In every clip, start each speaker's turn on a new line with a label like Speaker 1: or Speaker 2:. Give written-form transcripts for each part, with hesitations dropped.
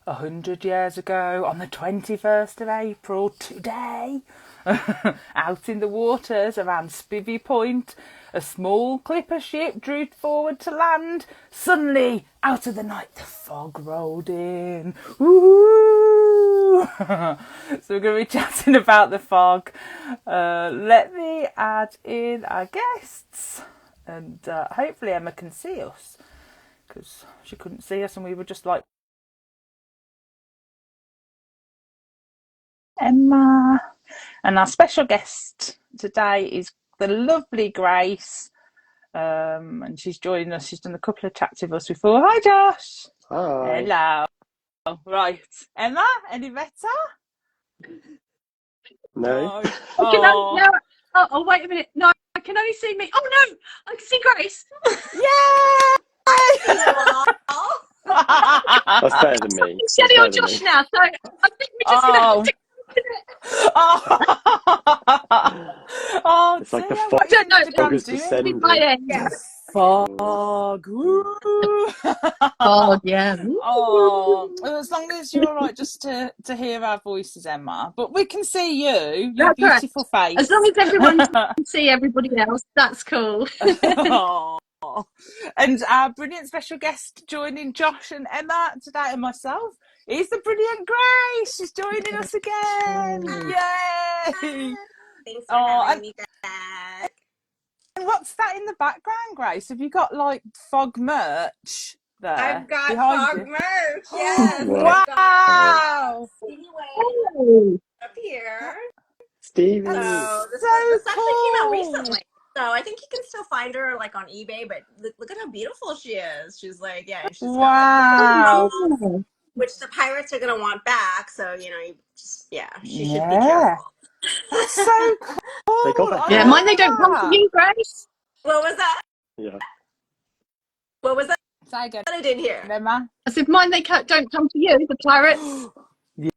Speaker 1: 100 years ago, on the 21st of April, today, out in the waters around Spivvy Point, a small clipper ship drew forward to land. Suddenly, out of the night, the fog rolled in. Woo! So we're going to be chatting about the fog. Let me add in our guests, and hopefully Emma can see us, because she couldn't see us and we were just like, Emma. And our special guest today is the lovely Grace, and she's joined us. She's done a couple of chats with us before. Hi, Josh.
Speaker 2: Hi.
Speaker 1: Hello. Right, Emma, any better?
Speaker 2: No.
Speaker 3: Oh, wait a minute. No, I can only see me. Oh no, I can see Grace.
Speaker 2: That's better than me.
Speaker 3: I'm Shelly or Josh now, so I think we're just gonna.
Speaker 1: Oh,
Speaker 2: It's like the
Speaker 1: dear,
Speaker 2: fog.
Speaker 1: what
Speaker 3: I don't know.
Speaker 2: Fog is
Speaker 3: It's
Speaker 2: descending.
Speaker 3: my end.
Speaker 1: Fog. Woo.
Speaker 3: Oh yeah.
Speaker 1: Oh, well, as long as you're all right just to hear our voices, Emma. But we can see you, your
Speaker 3: That's right.
Speaker 1: beautiful face.
Speaker 3: As long as everyone can see everybody else, that's cool.
Speaker 1: Oh. And our brilliant special guest joining Josh and Emma today, and myself, is the brilliant Grace. She's joining us again. Yay!
Speaker 4: Thanks for having me back.
Speaker 1: And what's that in the background, Grace? Have you got like fog merch there?
Speaker 4: I've got
Speaker 1: behind
Speaker 4: fog merch. Yes.
Speaker 1: Wow!
Speaker 4: Up here.
Speaker 2: Stevie.
Speaker 4: So this actually came out recently. So I think you can still find her like on eBay, but look at how beautiful she is. She's like, she's got like, which the pirates are gonna want back. So you should be careful.
Speaker 1: That's so cool.
Speaker 2: They got that.
Speaker 3: Yeah, mine they don't come to you, Grace.
Speaker 4: What was that?
Speaker 2: Yeah.
Speaker 4: What was that?
Speaker 1: Say again.
Speaker 4: I didn't hear.
Speaker 1: Emma.
Speaker 3: I said mine they don't come to you, the pirates.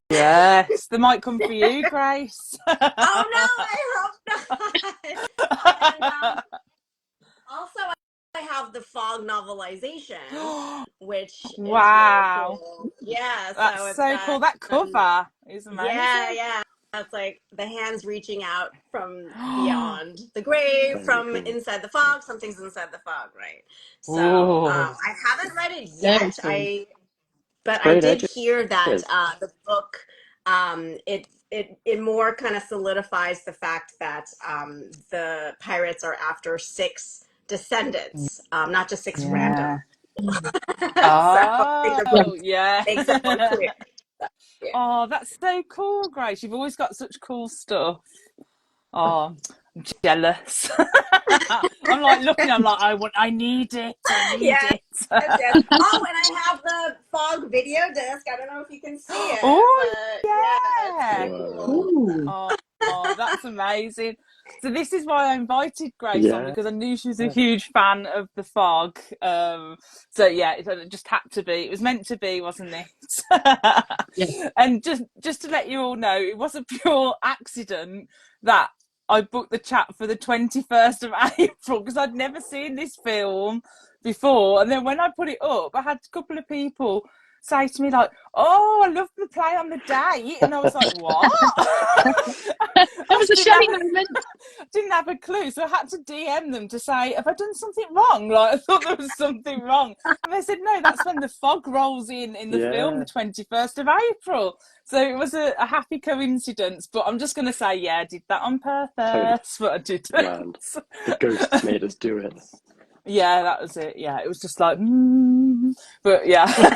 Speaker 1: Yes, they might come for you, Grace.
Speaker 4: Oh no, I hope not. And, also, I have the Fog novelization, which is really cool. Yeah,
Speaker 1: that's so cool. That cover is amazing.
Speaker 4: Yeah. That's like the hands reaching out from beyond the grave, from inside the fog. Something's inside the fog, right? So I haven't read it yet. But I did hear that the book, it more kind of solidifies the fact that the pirates are after 6 descendants, not just 6 random.
Speaker 1: Yeah.
Speaker 4: Makes it more clear.
Speaker 1: Yeah. Oh, that's so cool, Grace. You've always got such cool stuff. Oh, I'm jealous. I'm like looking, I'm like, I need it. I need it.
Speaker 4: Yes. Oh, and I have the fog video disc. I don't know if you can see it.
Speaker 1: Oh,
Speaker 4: yeah.
Speaker 1: Cool. Oh, that's amazing. So this is why I invited Grace on, because I knew she was a huge fan of the fog. So it just had to be. It was meant to be, wasn't it? And just to let you all know, it was a pure accident that I booked the chat for the 21st of April, because I'd never seen this film before. And then when I put it up, I had a couple of people say to me like, "Oh, I love the play on the date," and I was like, "What?"
Speaker 3: That was a Shelley moment.
Speaker 1: I didn't have a clue, so I had to DM them to say, "Have I done something wrong?" Like, I thought there was something wrong, and they said, "No, that's when the fog rolls in the film, the 21st of April." So it was a happy coincidence, but I'm just going to say, I did that on purpose, but I didn't.
Speaker 2: The ghosts made us do it.
Speaker 1: Yeah, that was it. Yeah, it was just like, but yeah.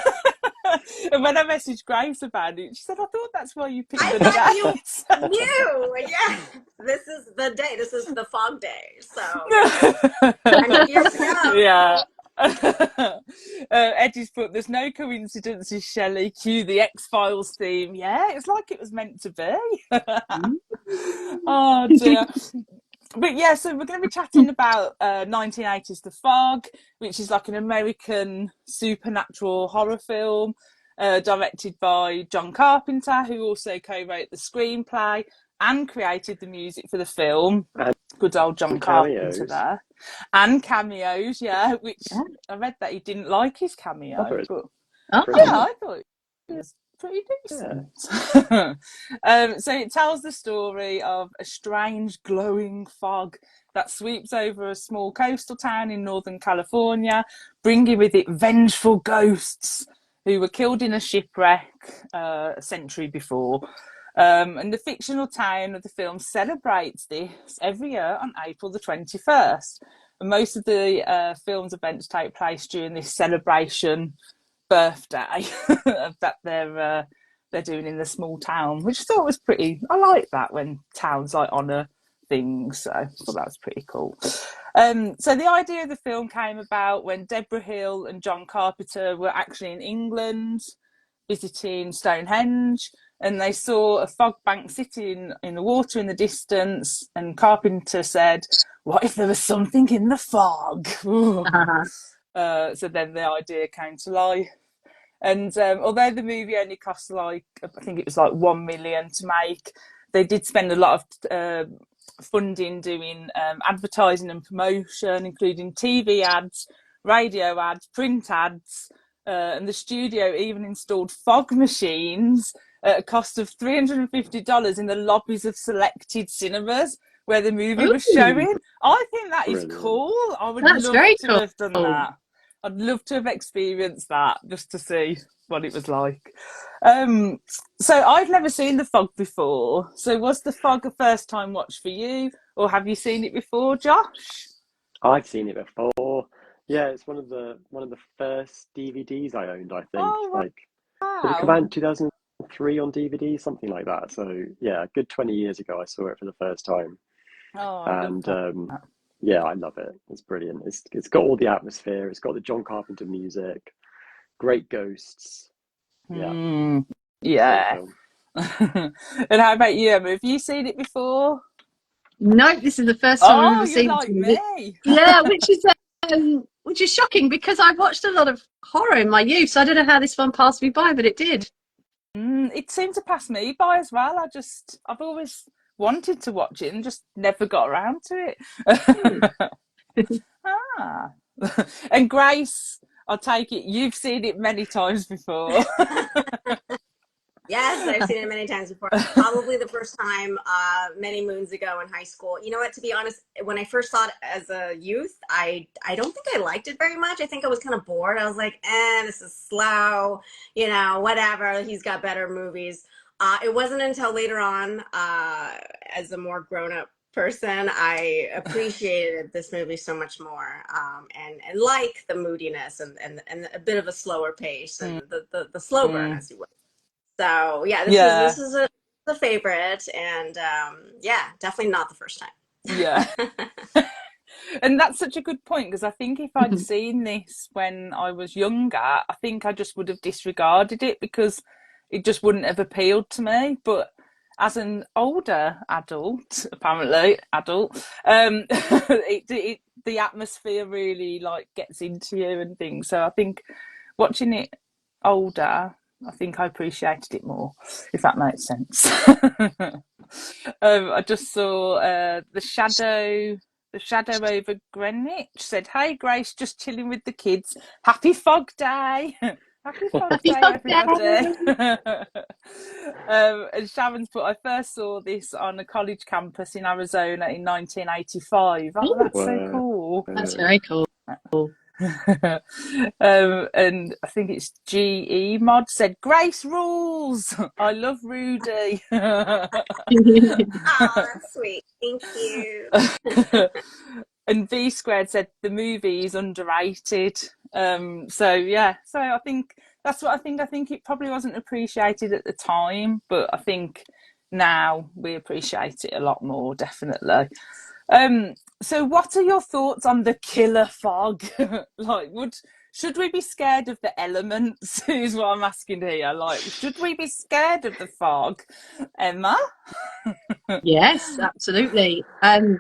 Speaker 1: And when I messaged Grace about it, she said, "I thought that's why you picked the date."
Speaker 4: You knew. Yeah, this is the day. This is the fog day. So I'm here to go.
Speaker 1: Yeah. Eddie's put, "There's no coincidences, Shelley. Cue the X-Files theme." Yeah, it's like it was meant to be. Oh dear. But yeah, so we're going to be chatting about 1980's The Fog, which is like an American supernatural horror film directed by John Carpenter, who also co-wrote the screenplay and created the music for the film. Good old John Carpenter there. And cameos, which I read that he didn't like his cameo. I thought It's pretty
Speaker 2: Yeah.
Speaker 1: decent. So it tells the story of a strange glowing fog that sweeps over a small coastal town in Northern California, bringing with it vengeful ghosts who were killed in a shipwreck a century before. And the fictional town of the film celebrates this every year on April the 21st. And most of the film's events take place during this celebration birthday that they're doing in the small town, which I thought was pretty. I like that when towns like honour things, so I thought that was pretty cool. So the idea of the film came about when Deborah Hill and John Carpenter were actually in England visiting Stonehenge, and they saw a fog bank sitting in the water in the distance, and Carpenter said, "What if there was something in the fog?" So then the idea came to life. And although the movie only cost I think it was like 1 million to make, they did spend a lot of funding doing advertising and promotion, including TV ads, radio ads, print ads, and the studio even installed fog machines at a cost of $350 in the lobbies of selected cinemas where the movie was showing. I think that is cool. I would love to have done that. I'd love to have experienced that just to see what it was like. So I've never seen The Fog before. So was The Fog a first time watch for you, or have you seen it before, Josh?
Speaker 2: I've seen it before. Yeah, it's one of the first DVDs I owned, I think.
Speaker 1: Oh,
Speaker 2: Like, did it come out in 2003 on DVD, something like that? So yeah, a good 20 years ago I saw it for the first time.
Speaker 1: Oh,
Speaker 2: And yeah, I love it. It's brilliant. It's got all the atmosphere. It's got the John Carpenter music, great ghosts. Yeah.
Speaker 1: Yeah. And how about you, Emma? Have you seen it before?
Speaker 3: No, this is the first time I've ever
Speaker 1: you're
Speaker 3: seen
Speaker 1: like
Speaker 3: it.
Speaker 1: me.
Speaker 3: Yeah, which is shocking because I watched a lot of horror in my youth, so I don't know how this one passed me by, but it did.
Speaker 1: It seemed to pass me by as well. I've always wanted to watch it and just never got around to it. And Grace, I'll take it you've seen it many times before.
Speaker 4: Yes, I've seen it many times before. Probably the first time many moons ago in high school. You know what, to be honest, when I first saw it as a youth, I don't think I liked it very much. I think I was kind of bored. I was like, this is slow, whatever. He's got better movies. It wasn't until later on, as a more grown-up person, I appreciated this movie so much more, and like the moodiness and a bit of a slower pace and the slow burn, as you will. So yeah, this is a favorite, and yeah, definitely not the first time.
Speaker 1: Yeah. And that's such a good point, because I think if I'd seen this when I was younger, I think I just would have disregarded it because it just wouldn't have appealed to me. But as an older adult, the atmosphere really like gets into you and things. So I think watching it older, I think I appreciated it more, if that makes sense. I just saw the shadow over Greenwich said, "Hey Grace, just chilling with the kids. Happy Fog Day." Happy Fog Day, everybody. And Sharon's put, "I first saw this on a college campus in Arizona in 1985. Oh, that's so cool.
Speaker 3: That's very cool.
Speaker 1: And I think it's GE Mod said, "Grace rules. I love Rudy."
Speaker 4: Oh, that's sweet. Thank you.
Speaker 1: And V Squared said the movie is underrated. So yeah, so I think that's what I think. I think it probably wasn't appreciated at the time, but I think now we appreciate it a lot more, definitely. So what are your thoughts on the killer fog? Like, should we be scared of the elements? Is what I'm asking here. Like, should we be scared of the fog, Emma?
Speaker 3: Yes, absolutely. I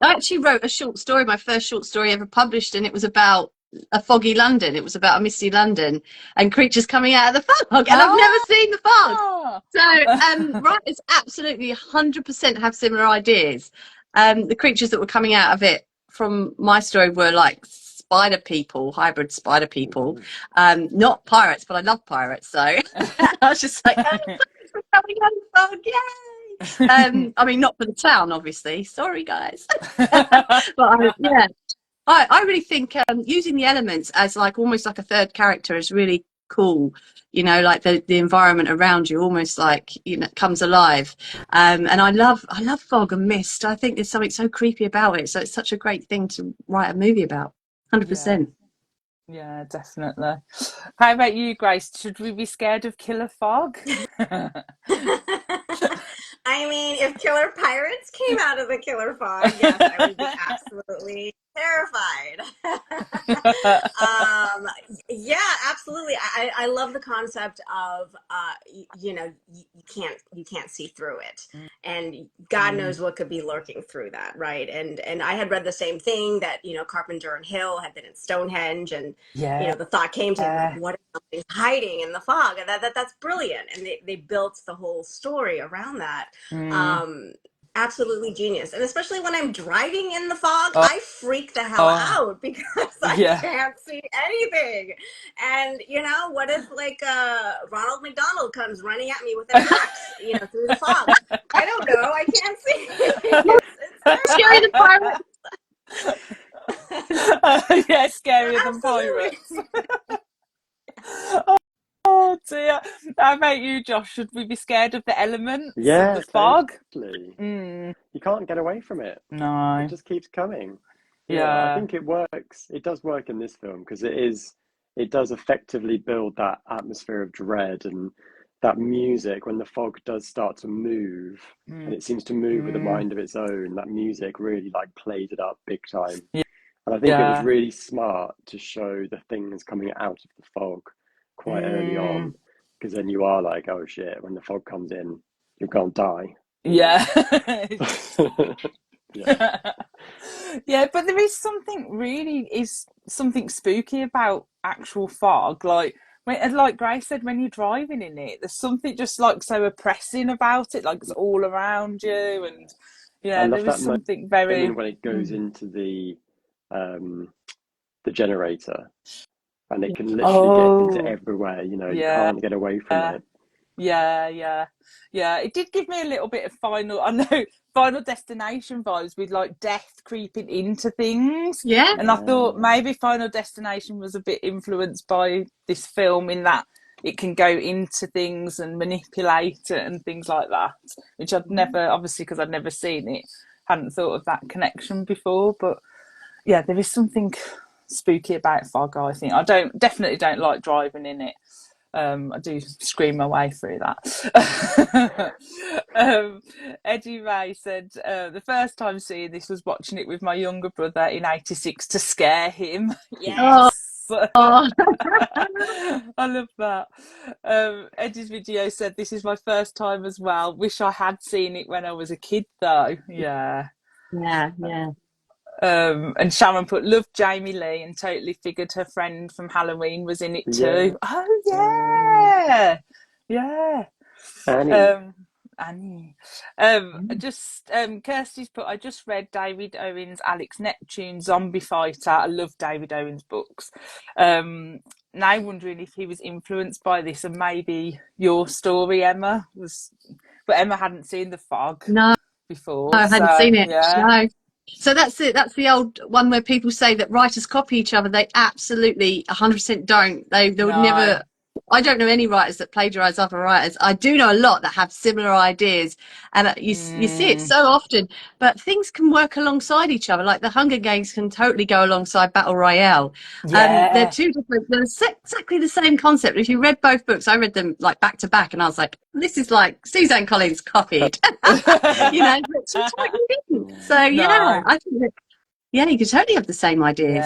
Speaker 3: actually wrote a short story, my first short story ever published, and it was about a foggy London. It was about a misty London and creatures coming out of the fog. And I've never seen the fog. So writers absolutely 100% have similar ideas. The creatures that were coming out of it from my story were like spider people, hybrid spider people. Not pirates, but I love pirates. So I was just like, oh, pirates are coming out of the fog, yay! I mean, not for the town, obviously. Sorry, guys. But yeah, I really think using the elements as like almost like a third character is really cool. You know, like the environment around you almost like, you know, comes alive. And I love fog and mist. I think there's something so creepy about it. So it's such a great thing to write a movie about. 100%.
Speaker 1: Yeah, definitely. How about you, Grace? Should we be scared of killer fog?
Speaker 4: I mean, if killer pirates came out of the killer fog, yes, I would be absolutely terrified. um, yeah, absolutely. I love the concept of you can't see through it, and God knows what could be lurking through that, right? And I had read the same thing that Carpenter and Hill had been at Stonehenge, and the thought came to him like, what if something's hiding in the fog? And that's brilliant, and they built the whole story around that. Absolutely genius. And especially when I'm driving in the fog, I freak the hell out because I can't see anything. And what if like Ronald McDonald comes running at me with an axe, through the fog? I don't know. I can't see. It's
Speaker 3: Scary the pirate.
Speaker 1: Yeah, scarier than pirates. Oh dear. How about you, Josh? Should we be scared of the elements of the fog?
Speaker 2: Totally. You can't get away from it.
Speaker 1: No.
Speaker 2: It just keeps coming. I think it works. It does work in this film because it does effectively build that atmosphere of dread, and that music when the fog does start to move and it seems to move with a mind of its own. That music really like plays it up big time. And I think it was really smart to show the things coming out of the fog quite early on, because then you are like, oh shit, when the fog comes in, you're gonna die.
Speaker 1: Yeah.
Speaker 2: Yeah.
Speaker 1: Yeah, but there is something spooky about actual fog. Like Grace said, when you're driving in it, there's something just like so oppressing about it, like it's all around you, and
Speaker 2: I love
Speaker 1: there is
Speaker 2: that
Speaker 1: something very
Speaker 2: moment when it goes into the generator, and it can literally get into everywhere. You can't get away from it.
Speaker 1: Yeah. It did give me a little bit of Final Destination vibes with like death creeping into things.
Speaker 3: Yeah.
Speaker 1: And I thought maybe Final Destination was a bit influenced by this film in that it can go into things and manipulate it and things like that, which I'd never, obviously because I'd never seen it, hadn't thought of that connection before. But yeah, there is something spooky about fog, I think. I definitely don't like driving in it. I do scream my way through that. Eddie Ray said the first time seeing this was watching it with my younger brother in '86 to scare him. Yes. I love that. Eddie's video said this is my first time as well. Wish I had seen it when I was a kid though. Yeah. And Sharon put, loved Jamie Lee and totally figured her friend from Halloween was in it too. Oh yeah. Annie. Kirsty's put, I just read David Owen's Alex Neptune Zombie Fighter. I love David Owen's books. Now wondering if he was influenced by this, and maybe your story, Emma, was, but Emma hadn't seen The Fog before.
Speaker 3: I hadn't seen it.
Speaker 1: Yeah.
Speaker 3: No. So that's it. That's the old one where people say that writers copy each other. They absolutely 100% don't. They would never. I don't know any writers that plagiarize other writers. I do know a lot that have similar ideas, and you see it so often. But things can work alongside each other. Like the Hunger Games can totally go alongside Battle Royale. They're two different. They're exactly the same concept. If you read both books, I read them like back to back, and I was like, "This is like Suzanne Collins copied." But she totally didn't. So I think that you could totally have the same ideas.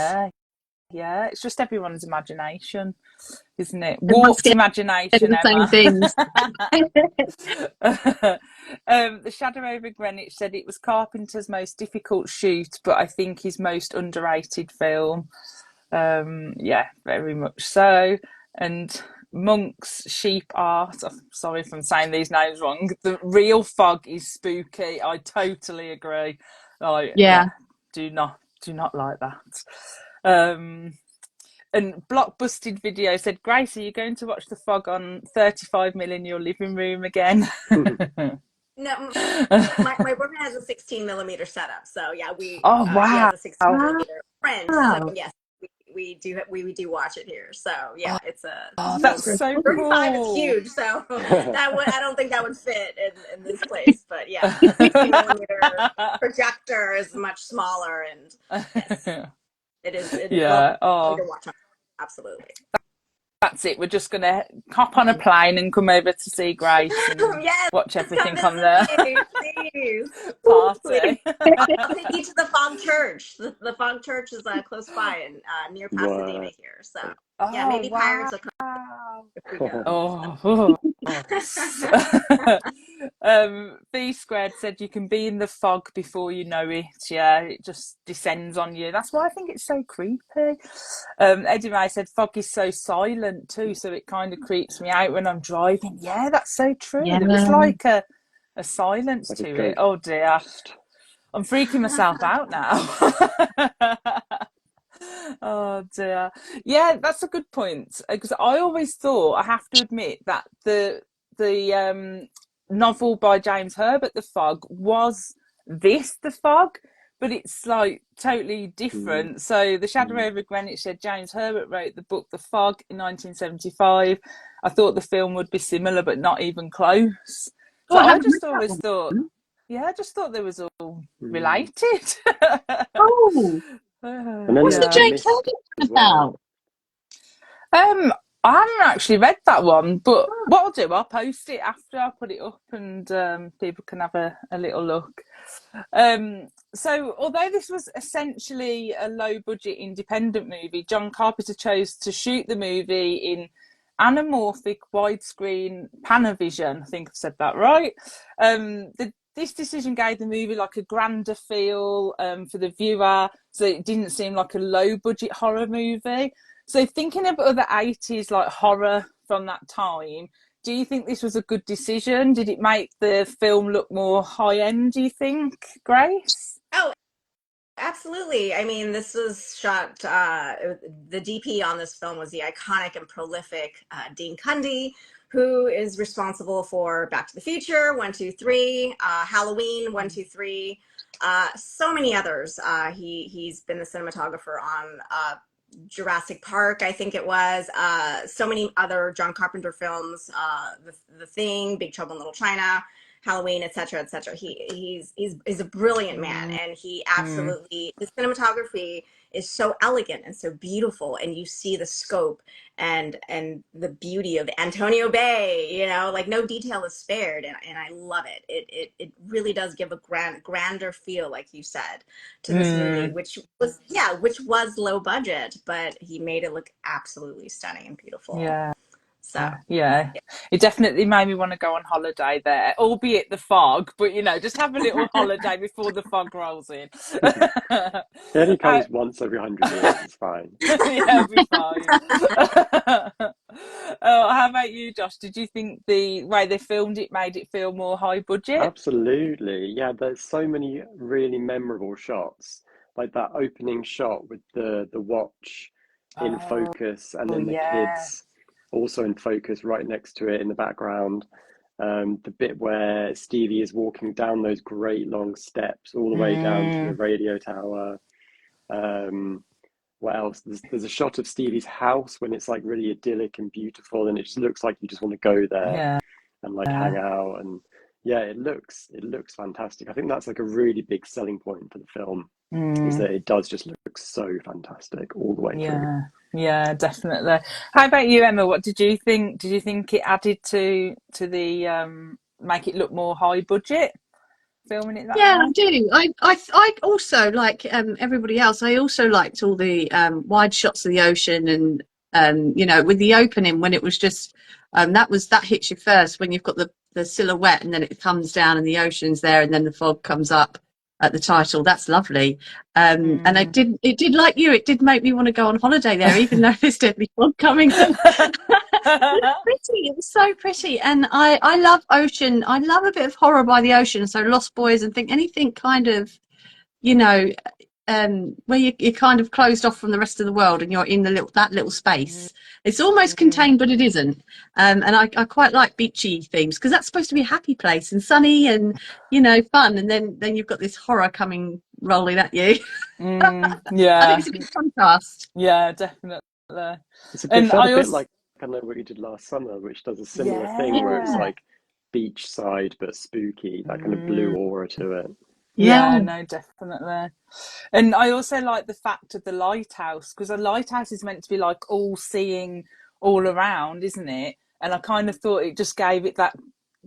Speaker 1: Yeah, it's just everyone's imagination, isn't it? Warped imagination,
Speaker 3: Emma. Same things.
Speaker 1: The Shadow over Greenwich said it was Carpenter's most difficult shoot, but I think his most underrated film. Yeah, very much so. And Monk's Sheep Art, I'm sorry if I'm saying these names wrong, the real fog is spooky. I totally agree. Do not like that. And Blockbusted Video said, Grace, are you going to watch The Fog on 35mm in your living room again?
Speaker 4: No, my boyfriend has a 16mm setup, so yeah,
Speaker 1: Oh, wow.
Speaker 4: he has a 16mm French,
Speaker 3: Wow.
Speaker 4: so yes, we do watch it here. So yeah, it's a
Speaker 1: that's so
Speaker 4: 35.
Speaker 1: cool.
Speaker 4: It's huge, so I don't think that would fit in this place. But yeah, the 16mm projector is much smaller, and yes, it is
Speaker 1: Yeah.
Speaker 4: lovely to watch on. Absolutely.
Speaker 1: That's it. We're just going to hop on a plane and come over to see Grace and
Speaker 4: yes,
Speaker 1: watch everything
Speaker 4: come
Speaker 1: on the
Speaker 4: me, please.
Speaker 1: party.
Speaker 4: I'll take you to the Fog Church. The Fog Church is close by and near Pasadena here. So yeah, maybe Pirates will come if we go.
Speaker 1: B Squared said you can be in the fog before you know it. Yeah, it just descends on you. That's why I think it's so creepy. Eddie May said fog is so silent too, so it kind of creeps me out when I'm driving. Yeah, that's so true.
Speaker 3: Yeah.
Speaker 1: There was like a silence to it. Oh dear, I'm freaking myself out now. Oh dear. Yeah, that's a good point, because I always thought, I have to admit, that the novel by James Herbert, The Fog, was The Fog, but it's like totally different. So The Shadow over Greenwich said James Herbert wrote the book The Fog in 1975. I thought the film would be similar, but not even close. So I just always thought, I just thought they was all related.
Speaker 3: Oh, what's the James Herbert about?
Speaker 1: I haven't actually read that one, but what I'll do, I'll post it after I put it up, and people can have a little look. So although this was essentially a low budget independent movie, John Carpenter chose to shoot the movie in anamorphic widescreen Panavision. I think I've said that right. This decision gave the movie like a grander feel for the viewer, so it didn't seem like a low budget horror movie. So thinking of other 80s like horror from that time, do you think this was a good decision? Did it make the film look more high end, do you think, Grace?
Speaker 4: Oh, absolutely. I mean, this was shot, the DP on this film was the iconic and prolific Dean Cundey, who is responsible for Back to the Future, 1, 2, 3, Halloween, 1, 2, 3, so many others. He's been the cinematographer on Jurassic Park, I think it was, so many other John Carpenter films, the Thing, Big Trouble in Little China, Halloween, etc., etc. He's a brilliant man, and he absolutely, his cinematography is so elegant and so beautiful, and you see the scope and the beauty of Antonio Bay, you know, like no detail is spared, and I love it. It really does give a grander feel, like you said, to this movie, which was low budget, but he made it look absolutely stunning and beautiful.
Speaker 1: Yeah.
Speaker 4: So
Speaker 1: yeah, it definitely made me want to go on holiday there, albeit the fog, but you know, just have a little holiday before the fog rolls in.
Speaker 2: It only comes once every 100 years. It's fine.
Speaker 1: Yeah, it'll be fine. How about you, Josh? Did you think the way they filmed it made it feel more high budget?
Speaker 2: Absolutely. Yeah, there's so many really memorable shots, like that opening shot with the watch in focus, and then the kids also in focus right next to it in the background. The bit where Stevie is walking down those great long steps all the way down to the radio tower. What else? There's a shot of Stevie's house when it's like really idyllic and beautiful, and it just looks like you just want to go there and like hang out. And yeah, it looks fantastic. I think that's like a really big selling point for the film, is that it does just look so fantastic all the way through.
Speaker 1: Yeah, definitely. How about you, Emma? What did you think? Did you think it added to the make it look more high budget, filming it that way?
Speaker 3: I do. I also, like everybody else, I also liked all the wide shots of the ocean, and you know, with the opening when it was just that hits you first when you've got the silhouette, and then it comes down and the ocean's there, and then the fog comes up at the title. That's lovely. And it did like you, it did make me want to go on holiday there, even though there's deadly fog coming. Pretty, it was so pretty. And I love ocean. I love a bit of horror by the ocean. So Lost Boys, and think anything kind of, you know, where you're kind of closed off from the rest of the world, and you're in that little space. It's almost contained, but it isn't. And I quite like beachy themes, because that's supposed to be a happy place and sunny and, you know, fun. And then you've got this horror rolling at you. I
Speaker 1: Yeah,
Speaker 3: think it's a good contrast.
Speaker 1: yeah, definitely.
Speaker 2: It
Speaker 1: And
Speaker 2: felt
Speaker 1: I
Speaker 2: a bit
Speaker 1: also,
Speaker 2: like I know what you did last summer, which does a similar thing where it's
Speaker 3: Yeah,
Speaker 1: yeah,
Speaker 2: like beachside but spooky, that kind of blue
Speaker 1: mm,
Speaker 2: aura to it.
Speaker 3: yeah.
Speaker 1: yeah, no, definitely. And I also like the fact of the lighthouse, because a lighthouse is meant to be like all seeing all around, isn't it? And I kind of thought it just gave it that,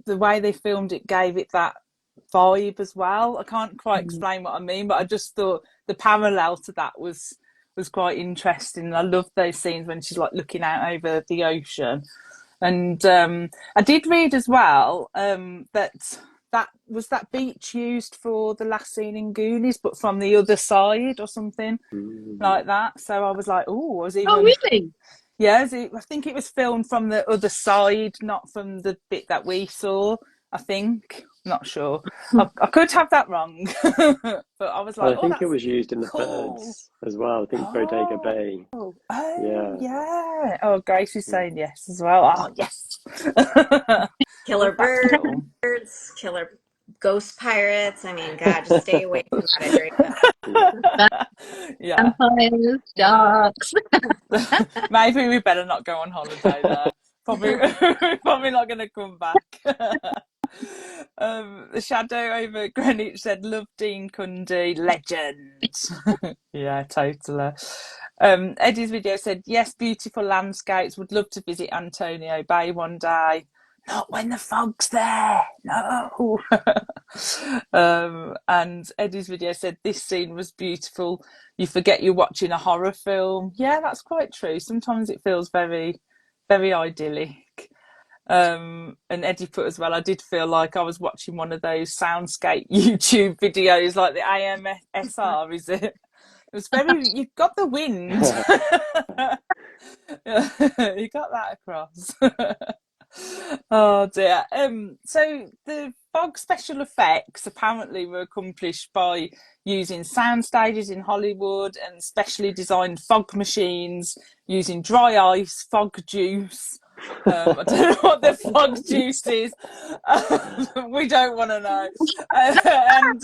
Speaker 1: the way they filmed it gave it that vibe as well. I can't quite explain what I mean, but I just thought the parallel to that was quite interesting. I love those scenes when she's like looking out over the ocean. And I did read as well that was that beach used for the last scene in Goonies, but from the other side or something
Speaker 2: Mm.
Speaker 1: like that. So I was like, oh, I was
Speaker 3: Oh,
Speaker 1: even,
Speaker 3: really?
Speaker 1: yeah, I think it was filmed from the other side, not from the bit that we saw. I think, I'm not sure. I could have that wrong, but I was
Speaker 2: Well,
Speaker 1: like,
Speaker 2: I
Speaker 1: oh,
Speaker 2: think it
Speaker 1: that's
Speaker 2: was used in the
Speaker 1: cool.
Speaker 2: birds as well. I think Bodega
Speaker 1: Oh,
Speaker 2: Bay.
Speaker 1: oh
Speaker 2: Yeah.
Speaker 1: yeah. Oh, Grace is
Speaker 2: Mm.
Speaker 1: saying yes as well. Oh, yes.
Speaker 4: Killer
Speaker 1: Love that film.
Speaker 4: birds, killer ghost pirates. I mean, God, just stay away from that area.
Speaker 2: Yeah.
Speaker 1: Yeah.
Speaker 3: Vampires,
Speaker 1: Yeah.
Speaker 3: sharks.
Speaker 1: Maybe we better not go on holiday there. Probably, probably not going to come back. The shadow over Greenwich said, "Love Dean Cundy, legend." Yeah, totally. Eddie's video said, "Yes, beautiful landscapes. Would love to visit Antonio Bay one day. Not when the fog's there. No." And Eddie's video said, "This scene was beautiful. You forget you're watching a horror film." Yeah, that's quite true. Sometimes it feels very, very idyllic. And Eddie put as well, I did feel like I was watching one of those soundscape YouTube videos, like the AMSR, is it? It was very, you got the wind. You got that across. Oh dear. So the fog special effects apparently were accomplished by using sound stages in Hollywood and specially designed fog machines using dry ice, fog juice. I don't know what the fog juice is. We don't want to know. And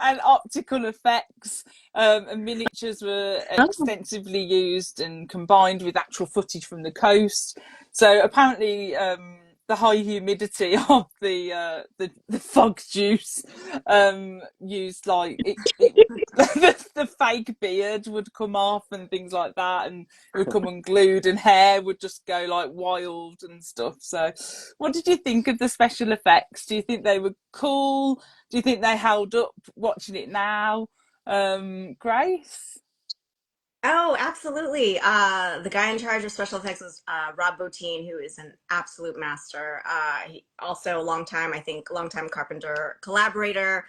Speaker 1: and optical effects, and miniatures were extensively used and combined with actual footage from the coast. So apparently, the high humidity of the fog juice used like the fake beard would come off and things like that, and it would come unglued, and hair would just go like wild and stuff. So, what did you think of the special effects? Do you think they were cool? Do you think they held up watching it now? Grace?
Speaker 4: Oh, absolutely. The guy in charge of special effects was Rob Bottin, who is an absolute master. He also a longtime Carpenter collaborator.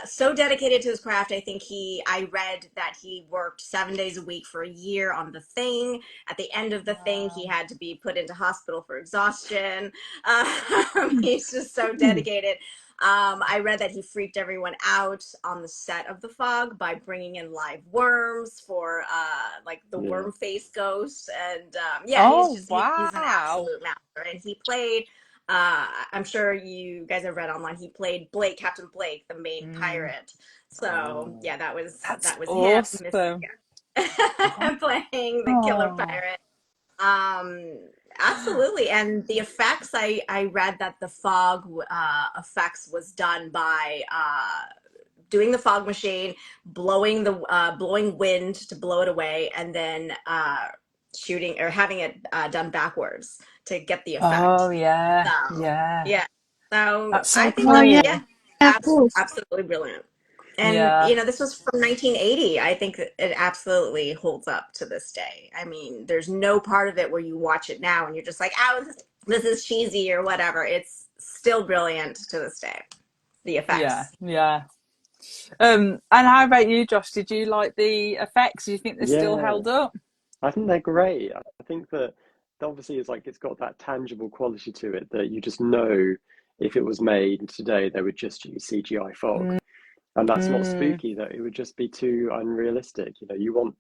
Speaker 4: So dedicated to his craft. I read that he worked 7 days a week for a year on The Thing. At the end of The Thing, he
Speaker 1: Wow.
Speaker 4: had to be put into hospital for exhaustion. He's just so dedicated. I read that he freaked everyone out on the set of The Fog by bringing in live worms for like the
Speaker 2: Yeah.
Speaker 4: worm face ghost, and yeah,
Speaker 1: Oh,
Speaker 4: he's an
Speaker 1: wow.
Speaker 4: absolute master, and he played. I'm sure you guys have read online. He played Captain Blake, the main
Speaker 1: Mm,
Speaker 4: pirate. So
Speaker 2: Oh.
Speaker 4: yeah,
Speaker 1: that's
Speaker 4: that was him
Speaker 1: awesome.
Speaker 4: playing the killer
Speaker 1: Oh,
Speaker 4: pirate. Um, Absolutely. And the effects, I read that the fog effects was done by doing the fog machine, blowing wind to blow it away, and then shooting or having it done backwards to get the
Speaker 1: oh
Speaker 4: effect.
Speaker 1: yeah,
Speaker 4: So
Speaker 1: yeah.
Speaker 4: yeah, so
Speaker 1: That's so
Speaker 4: I think
Speaker 3: Oh, yeah,
Speaker 4: yeah,
Speaker 1: cool.
Speaker 3: of course.
Speaker 4: absolutely brilliant. And
Speaker 1: Yeah,
Speaker 4: this was from 1980. I think it absolutely holds up to this day. I mean, there's no part of it where you watch it now and you're just like, "Oh, this is cheesy" or whatever. It's still brilliant to this day. The
Speaker 1: yeah,
Speaker 4: effects.
Speaker 1: yeah. And how about you, Josh? Did you like the effects? Do you think they're still
Speaker 2: Yeah.
Speaker 1: held up?
Speaker 2: I think they're great. I think that obviously it's got that tangible quality to it that you just know if it was made today, they would just use CGI fog.
Speaker 1: Mm,
Speaker 2: and that's not
Speaker 1: Mm,
Speaker 2: spooky. That it would just be too unrealistic. You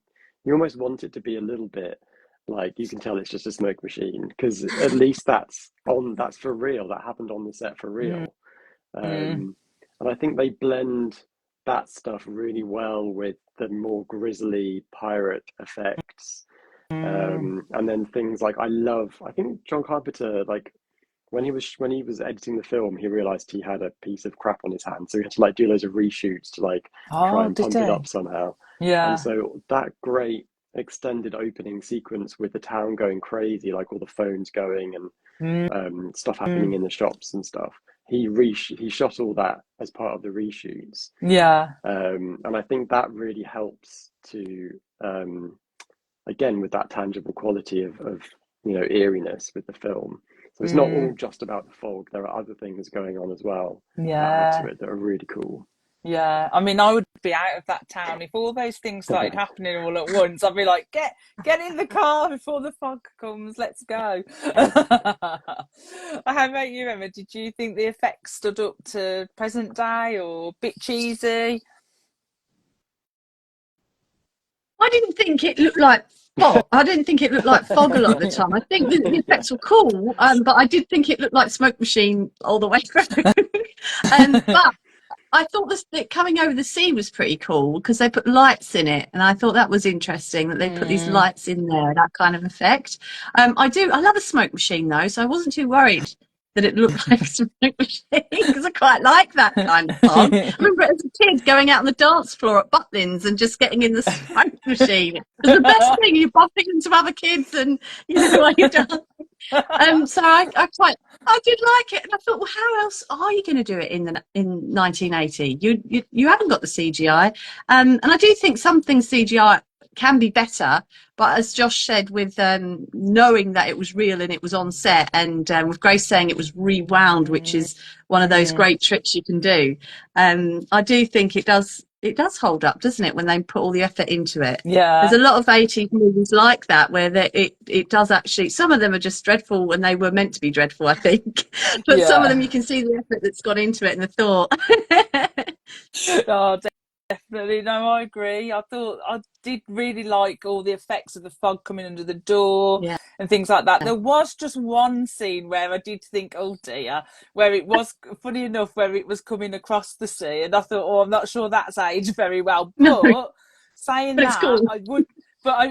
Speaker 2: almost want it to be a little bit like you can tell it's just a smoke machine because at least that's for real. That happened on the set for
Speaker 1: mm,
Speaker 2: real.
Speaker 1: mm,
Speaker 2: Um, and I think they blend that stuff really well with the more grisly pirate effects.
Speaker 1: mm.
Speaker 2: And then things like I think John Carpenter, like when he was editing the film, he realized he had a piece of crap on his hands, so he had to like do loads of reshoots to like try
Speaker 1: Oh,
Speaker 2: and
Speaker 1: did
Speaker 2: pump it up
Speaker 1: he?
Speaker 2: somehow. And
Speaker 1: Yeah.
Speaker 2: so that great extended opening sequence with the town going crazy, like all the phones going and
Speaker 1: Mm,
Speaker 2: stuff happening
Speaker 1: mm.
Speaker 2: in the shops and stuff. He shot all that as part of the reshoots,
Speaker 1: Yeah.
Speaker 2: and I think that really helps to again with that tangible quality of eeriness with the film. So it's not all
Speaker 1: Mm,
Speaker 2: just about the fog. There are other things going on as well that add to
Speaker 1: yeah.
Speaker 2: it that are really cool.
Speaker 1: Yeah, I mean, I would be out of that town if all those things started happening all at once. I'd be like, get in the car before the fog comes. Let's go. How about you, Emma? Did you think the effects stood up to present day or a bit cheesy?
Speaker 3: I didn't think it looked like fog. I didn't think it looked like fog a lot of the time. I think the effects were cool, but I did think it looked like smoke machine all the way through. But I thought that coming over the sea was pretty cool because they put lights in it, and I thought that was interesting that they put these
Speaker 1: Mm.
Speaker 3: lights in there, that kind of effect. I love a smoke machine though, so I wasn't too worried that it looked like a smoke machine because I quite like that kind of fog. I remember as a kid going out on the dance floor at Butlins and just getting in the smoke machine. It was the best thing. You're bumping into other kids, and while you're dancing. So I did like it, and I thought, well, how else are you going to do it in 1980? You haven't got the CGI, and I do think some things CGI can be better, but as Josh said, with knowing that it was real and it was on set, and with Grace saying it was rewound, which
Speaker 1: Mm,
Speaker 3: is one of those
Speaker 1: mm.
Speaker 3: great tricks you can do, I do think it does hold up, doesn't it, when they put all the effort into it. There's
Speaker 1: Yeah,
Speaker 3: a lot of 80s movies like that where it does actually, some of them are just dreadful and they were meant to be dreadful, I think. But some of them
Speaker 1: yeah.
Speaker 3: you can see the effort that's gone into it and the thought.
Speaker 1: Oh, definitely. No, I agree. I thought I did really like all the effects of the fog coming under the door
Speaker 3: Yeah.
Speaker 1: and things like that. There was just one scene where I did think, oh dear, where it was funny enough, where it was coming across the sea, and I thought, oh, I'm not sure that's aged very well.
Speaker 3: No,
Speaker 1: But saying
Speaker 3: but it's
Speaker 1: that,
Speaker 3: cool.
Speaker 1: I would,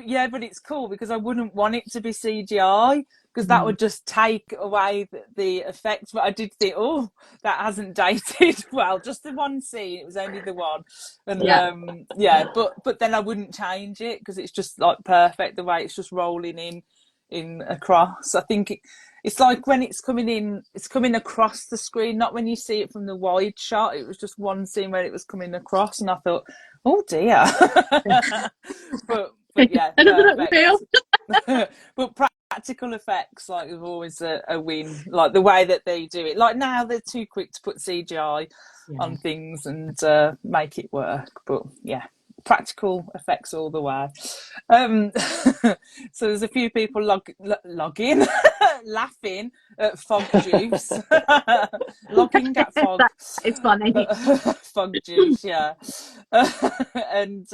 Speaker 1: yeah, but it's cool because I wouldn't want it to be CGI because that
Speaker 3: Mm.
Speaker 1: would just take away the effect. But I did think, oh, that hasn't dated well. Just the one scene, it was only the one, and
Speaker 3: Yeah.
Speaker 1: yeah, but then I wouldn't change it because it's just like perfect the way it's just rolling in across. I think it's like when it's coming in, it's coming across the screen, not when you see it from the wide shot. It was just one scene where it was coming across, and I thought, oh dear. But yeah,
Speaker 3: And doesn't it
Speaker 1: perfect.
Speaker 3: feel?
Speaker 1: But practical effects like is always a win. Like the way that they do it. Like now they're too quick to put CGI
Speaker 3: Yeah.
Speaker 1: on things and make it work. But yeah, practical effects all the way. So there's a few people logging, laughing at fog juice, logging at fog,
Speaker 3: That is funny.
Speaker 1: fog juice, yeah, and.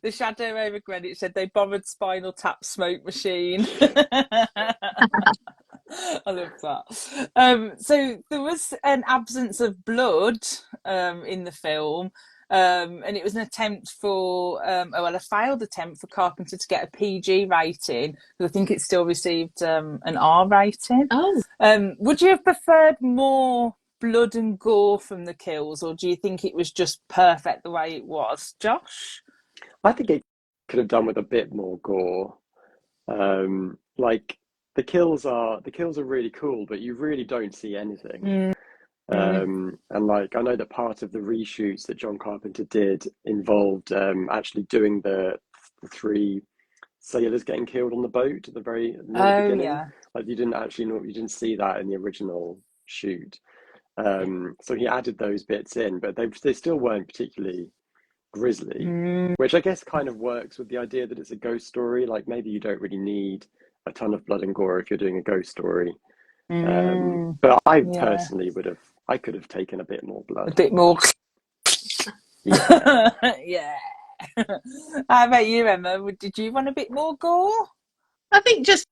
Speaker 1: The shadow over Greenwich said they borrowed Spinal Tap smoke machine. I love that. So there was an absence of blood in the film, and it was an attempt for, a failed attempt for Carpenter to get a PG rating. I think it still received an R rating.
Speaker 3: Oh,
Speaker 1: Would you have preferred more blood and gore from the kills, or do you think it was just perfect the way it was, Josh?
Speaker 2: I think it could have done with a bit more gore. Like the kills are really cool, but you really don't see anything.
Speaker 1: Mm,
Speaker 2: And like I know that part of the reshoots that John Carpenter did involved actually doing the three sailors getting killed on the boat at the very near the
Speaker 1: oh
Speaker 2: beginning.
Speaker 1: yeah.
Speaker 2: Like you didn't see that in the original shoot. So he added those bits in, but they still weren't particularly grisly,
Speaker 1: Mm,
Speaker 2: which I guess kind of works with the idea that it's a ghost story. Like maybe you don't really need a ton of blood and gore if you're doing a ghost story.
Speaker 1: mm,
Speaker 2: But I
Speaker 1: yeah.
Speaker 2: personally I could have taken a bit more
Speaker 1: A
Speaker 2: blood.
Speaker 1: bit more.
Speaker 2: Yeah.
Speaker 1: Yeah. How about you, Emma? Did you want a bit more gore?
Speaker 3: I think just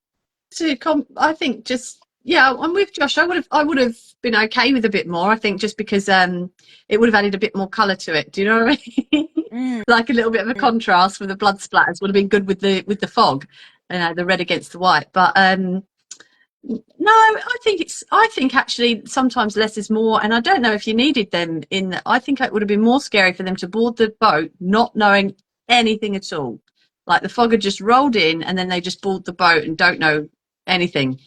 Speaker 3: I think just yeah, I'm with Josh. I would have been okay with a bit more. I think just because it would have added a bit more colour to it. Do you know what I mean?
Speaker 1: Mm.
Speaker 3: Like a little bit of a contrast with the blood splatters would have been good with the fog, the red against the white. But no, I think actually sometimes less is more, and I don't know if you needed them in. I think it would have been more scary for them to board the boat not knowing anything at all. Like the fog had just rolled in, and then they just board the boat and don't know anything.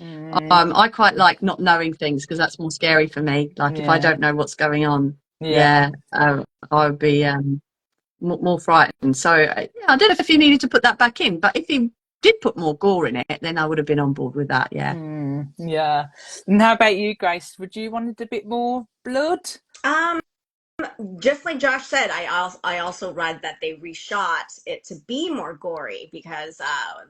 Speaker 3: I quite like not knowing things because that's more scary for me. Like if I
Speaker 1: Yeah.
Speaker 3: don't know what's going on,
Speaker 1: Yeah.
Speaker 3: yeah, I would be more frightened. So yeah, I don't know if you needed to put that back in, but if you did put more gore in it, then I would have been on board with that. Yeah.
Speaker 1: Yeah. And how about you, Grace? Would you wanted a bit more blood?
Speaker 4: Um, just like Josh said, I also read that they reshot it to be more gory because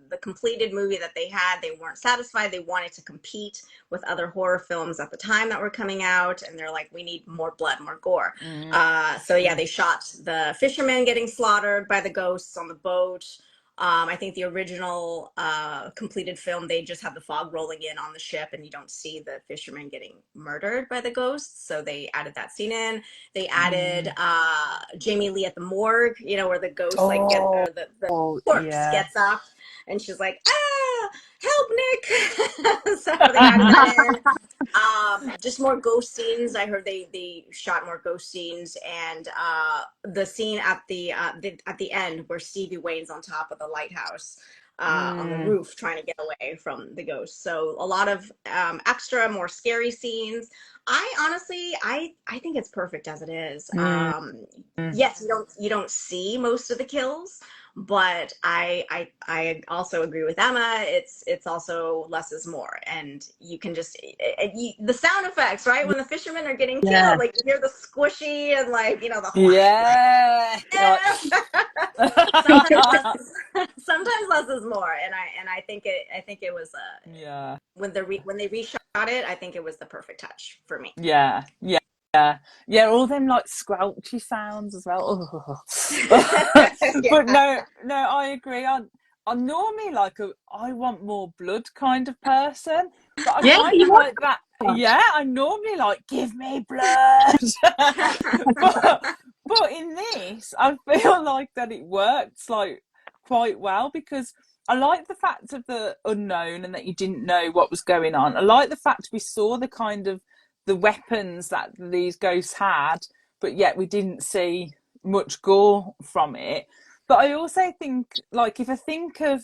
Speaker 4: the completed movie that they had, they weren't satisfied. They wanted to compete with other horror films at the time that were coming out, and they're like, we need more blood, more gore. So yeah, they shot the fishermen getting slaughtered by the ghosts on the boat. I think the original completed film, they just have the fog rolling in on the ship, and you don't see the fishermen getting murdered by the ghosts. So they added that scene in. They added Jamie Lee at the morgue, where the ghost or the corpse
Speaker 1: Yeah.
Speaker 4: gets up, and she's like, help, Nick. So they added that in. Just more ghost scenes. I heard they shot more ghost scenes, and the scene at the end where Stevie Wayne's on top of the lighthouse on the roof trying to get away from the ghost. So a lot of extra, more scary scenes. I honestly, I think it's perfect as it is. Yes, you don't see most of the kills, but I also agree with Emma. It's also less is more, and you can just the sound effects, right? When the fishermen are getting
Speaker 3: Yeah.
Speaker 4: killed, like you hear the squishy and the
Speaker 1: Yeah.
Speaker 4: sometimes less is more, and I think it was
Speaker 1: Yeah.
Speaker 4: when they reshot it, I think it was the perfect touch for me.
Speaker 1: Yeah. Yeah. Yeah, all them like squelchy sounds as well. But no, I agree. I'm normally like I want more blood kind of person, but I
Speaker 3: Yeah,
Speaker 1: kind of
Speaker 3: you
Speaker 1: like that.
Speaker 3: are.
Speaker 1: Yeah, I'm normally like, give me blood. but in this, I feel like that it works like quite well because I like the fact of the unknown and that you didn't know what was going on. I like the fact we saw the kind of the weapons that these ghosts had, but yet we didn't see much gore from it. But I also think, like, if I think of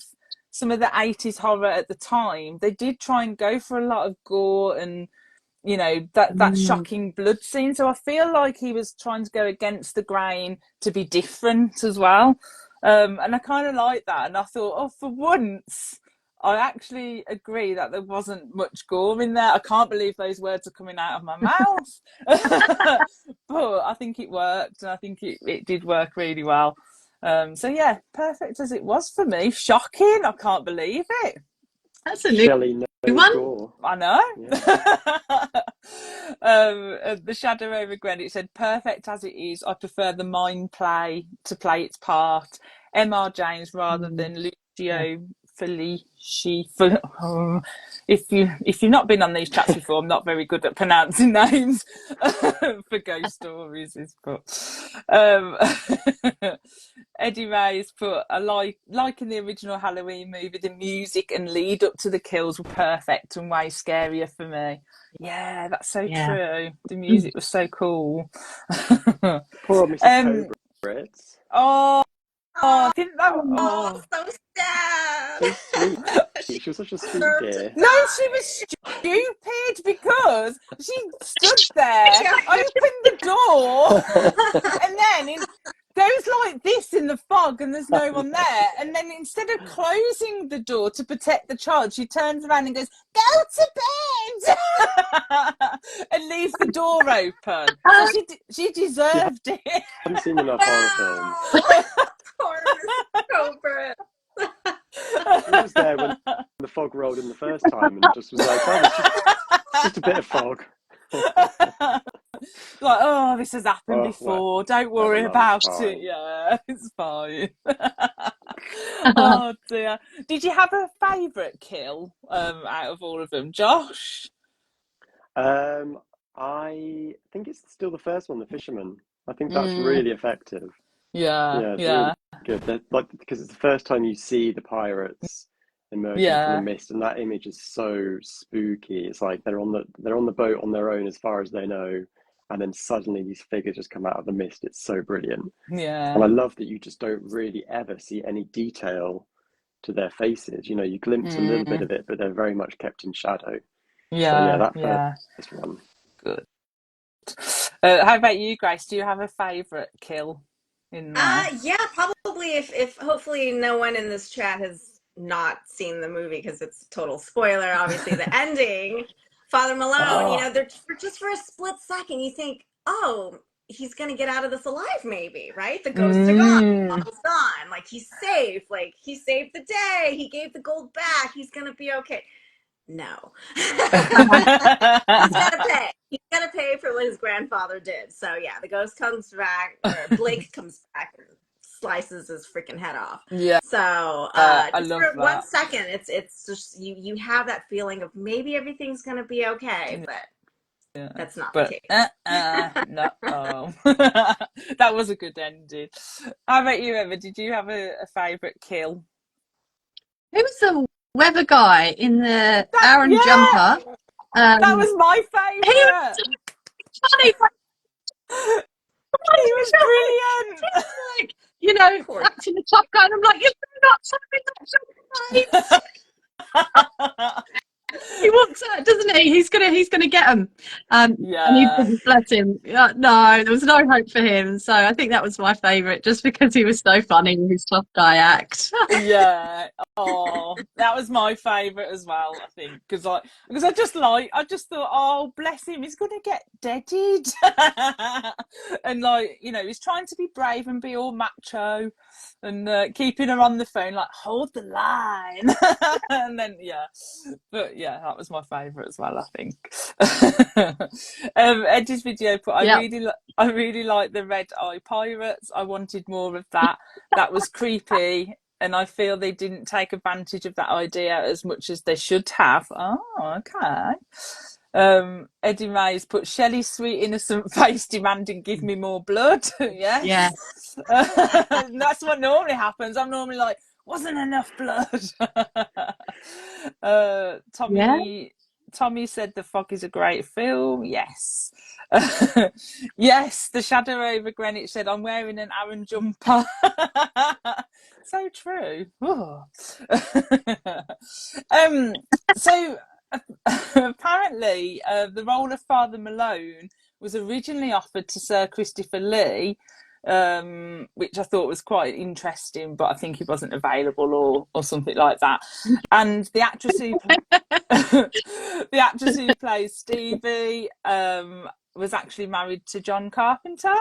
Speaker 1: some of the 80s horror at the time, they did try and go for a lot of gore and, that shocking blood scene. So I feel like he was trying to go against the grain to be different as well. And I kind of like that. And I thought, oh, for once, I actually agree that there wasn't much gore in there. I can't believe those words are coming out of my mouth. But I think it worked, and I think it did work really well. So yeah, perfect as it was for me. Shocking. I can't believe it.
Speaker 3: That's a new
Speaker 2: Shelley knows
Speaker 3: one.
Speaker 2: gore.
Speaker 1: I know.
Speaker 2: Yeah.
Speaker 1: The Shadow over Greenwich said, perfect as it is. I prefer the mind play to play its part. M.R. James rather than Lucio Felici. If you've not been on these chats before, I'm not very good at pronouncing names for ghost stories. Eddie Ray's put, like in the original Halloween movie, the music and lead up to the kills were perfect and way scarier for me. Yeah, that's so true. The music was so cool.
Speaker 2: Poor old Mrs. Cobritz.
Speaker 1: Didn't that? Oh,
Speaker 4: so sad.
Speaker 2: So sweet. She was such a sweet dear.
Speaker 1: no, she was stupid because she stood there, opened the door, and then goes like this in the fog and there's no one there, and then instead of closing the door to protect the child, she turns around and goes, go to bed. And leaves the door open. So she deserved it.
Speaker 2: I haven't seen enough horror films.
Speaker 4: Poor Mrs. Cobra.
Speaker 2: He was there when the fog rolled in the first time and just was like, oh, it's just a bit of fog.
Speaker 1: Like, oh, this has happened
Speaker 2: Oh,
Speaker 1: before. Don't worry
Speaker 2: whatever, mum, it's
Speaker 1: about it.
Speaker 2: fine.
Speaker 1: Yeah, it's fine. Oh dear. Did you have a favourite kill out of all of them, Josh?
Speaker 2: I think it's still the first one, the fisherman. I think that's
Speaker 1: Mm,
Speaker 2: really effective.
Speaker 1: yeah,
Speaker 2: Yeah, it's really
Speaker 1: yeah,
Speaker 2: good. Like because it's the first time you see the pirates emerging from the
Speaker 1: yeah,
Speaker 2: mist, and that image is so spooky. It's like they're on the boat on their own as far as they know, and then suddenly these figures just come out of the mist. It's so brilliant, and
Speaker 1: yeah.
Speaker 2: I love that you just don't really ever see any detail to their faces. You know, you glimpse a little bit
Speaker 1: Mm,
Speaker 2: of it, but they're very much kept in shadow. So yeah,
Speaker 1: yeah,
Speaker 2: that
Speaker 1: yeah.
Speaker 2: first one.
Speaker 1: Good. How about you, Grace? Do you have a favourite kill in there?
Speaker 4: Yeah, probably if hopefully no one in this chat has not seen the movie because it's a total spoiler. Obviously, the ending, Father Malone,
Speaker 1: Oh,
Speaker 4: they're just for a split second, you think, oh, he's gonna get out of this alive, maybe, right? The ghosts are gone,
Speaker 1: mm.
Speaker 4: Paul's gone, like he's safe, like he saved the day, he gave the gold back, he's gonna be okay. No. He's gonna pay. He's gonna pay for what his grandfather did. So yeah, the ghost comes back, or Blake comes back and slices his freaking head off.
Speaker 1: Yeah,
Speaker 4: So
Speaker 1: I
Speaker 4: just
Speaker 1: love
Speaker 4: for one
Speaker 1: that.
Speaker 4: second, it's just you have that feeling of maybe everything's gonna be okay, but
Speaker 1: Yeah,
Speaker 4: that's not the
Speaker 1: but
Speaker 4: case.
Speaker 1: no. Oh, that was a good ending. How about you, Emma? Did you have a favourite kill?
Speaker 3: Who was the weather guy in the
Speaker 1: That
Speaker 3: Aaron
Speaker 1: yeah,
Speaker 3: jumper?
Speaker 1: that
Speaker 3: Um,
Speaker 1: was my
Speaker 3: he was
Speaker 1: favourite.
Speaker 3: so funny.
Speaker 1: He was brilliant.
Speaker 3: Like, you know,
Speaker 4: Poor
Speaker 3: acting a tough guy. And I'm like, you're not something that's right. He walks out, doesn't he? He's gonna get him. And he
Speaker 1: Yeah,
Speaker 3: didn't, bless him. No, there was no hope for him. So I think that was my favourite, just because he was so funny with his tough guy act.
Speaker 1: yeah. Oh, that was my favourite as well. I think because I just thought, oh, bless him, he's gonna get deaded, and he's trying to be brave and be all macho, and keeping her on the phone like hold the line, and then but yeah, that was my favourite as well. I think. Eddie's video put
Speaker 3: Yeah.
Speaker 1: I really like the red eye pirates. I wanted more of that. That was creepy, and I feel they didn't take advantage of that idea as much as they should have. Oh, okay. Eddie Mays put Shelley's sweet innocent face demanding give me more blood.
Speaker 3: Yeah.
Speaker 1: Yes. That's what normally happens. I'm normally like, wasn't enough blood.
Speaker 3: Yeah.
Speaker 1: Tommy said The Fog is a great film. Yes. Yes, the shadow over Greenwich said, I'm wearing an Aaron jumper. So true. um, so apparently, the role of Father Malone was originally offered to Sir Christopher Lee, which I thought was quite interesting, but I think he wasn't available or something like that. And the actress who the actress who plays Stevie was actually married to John Carpenter,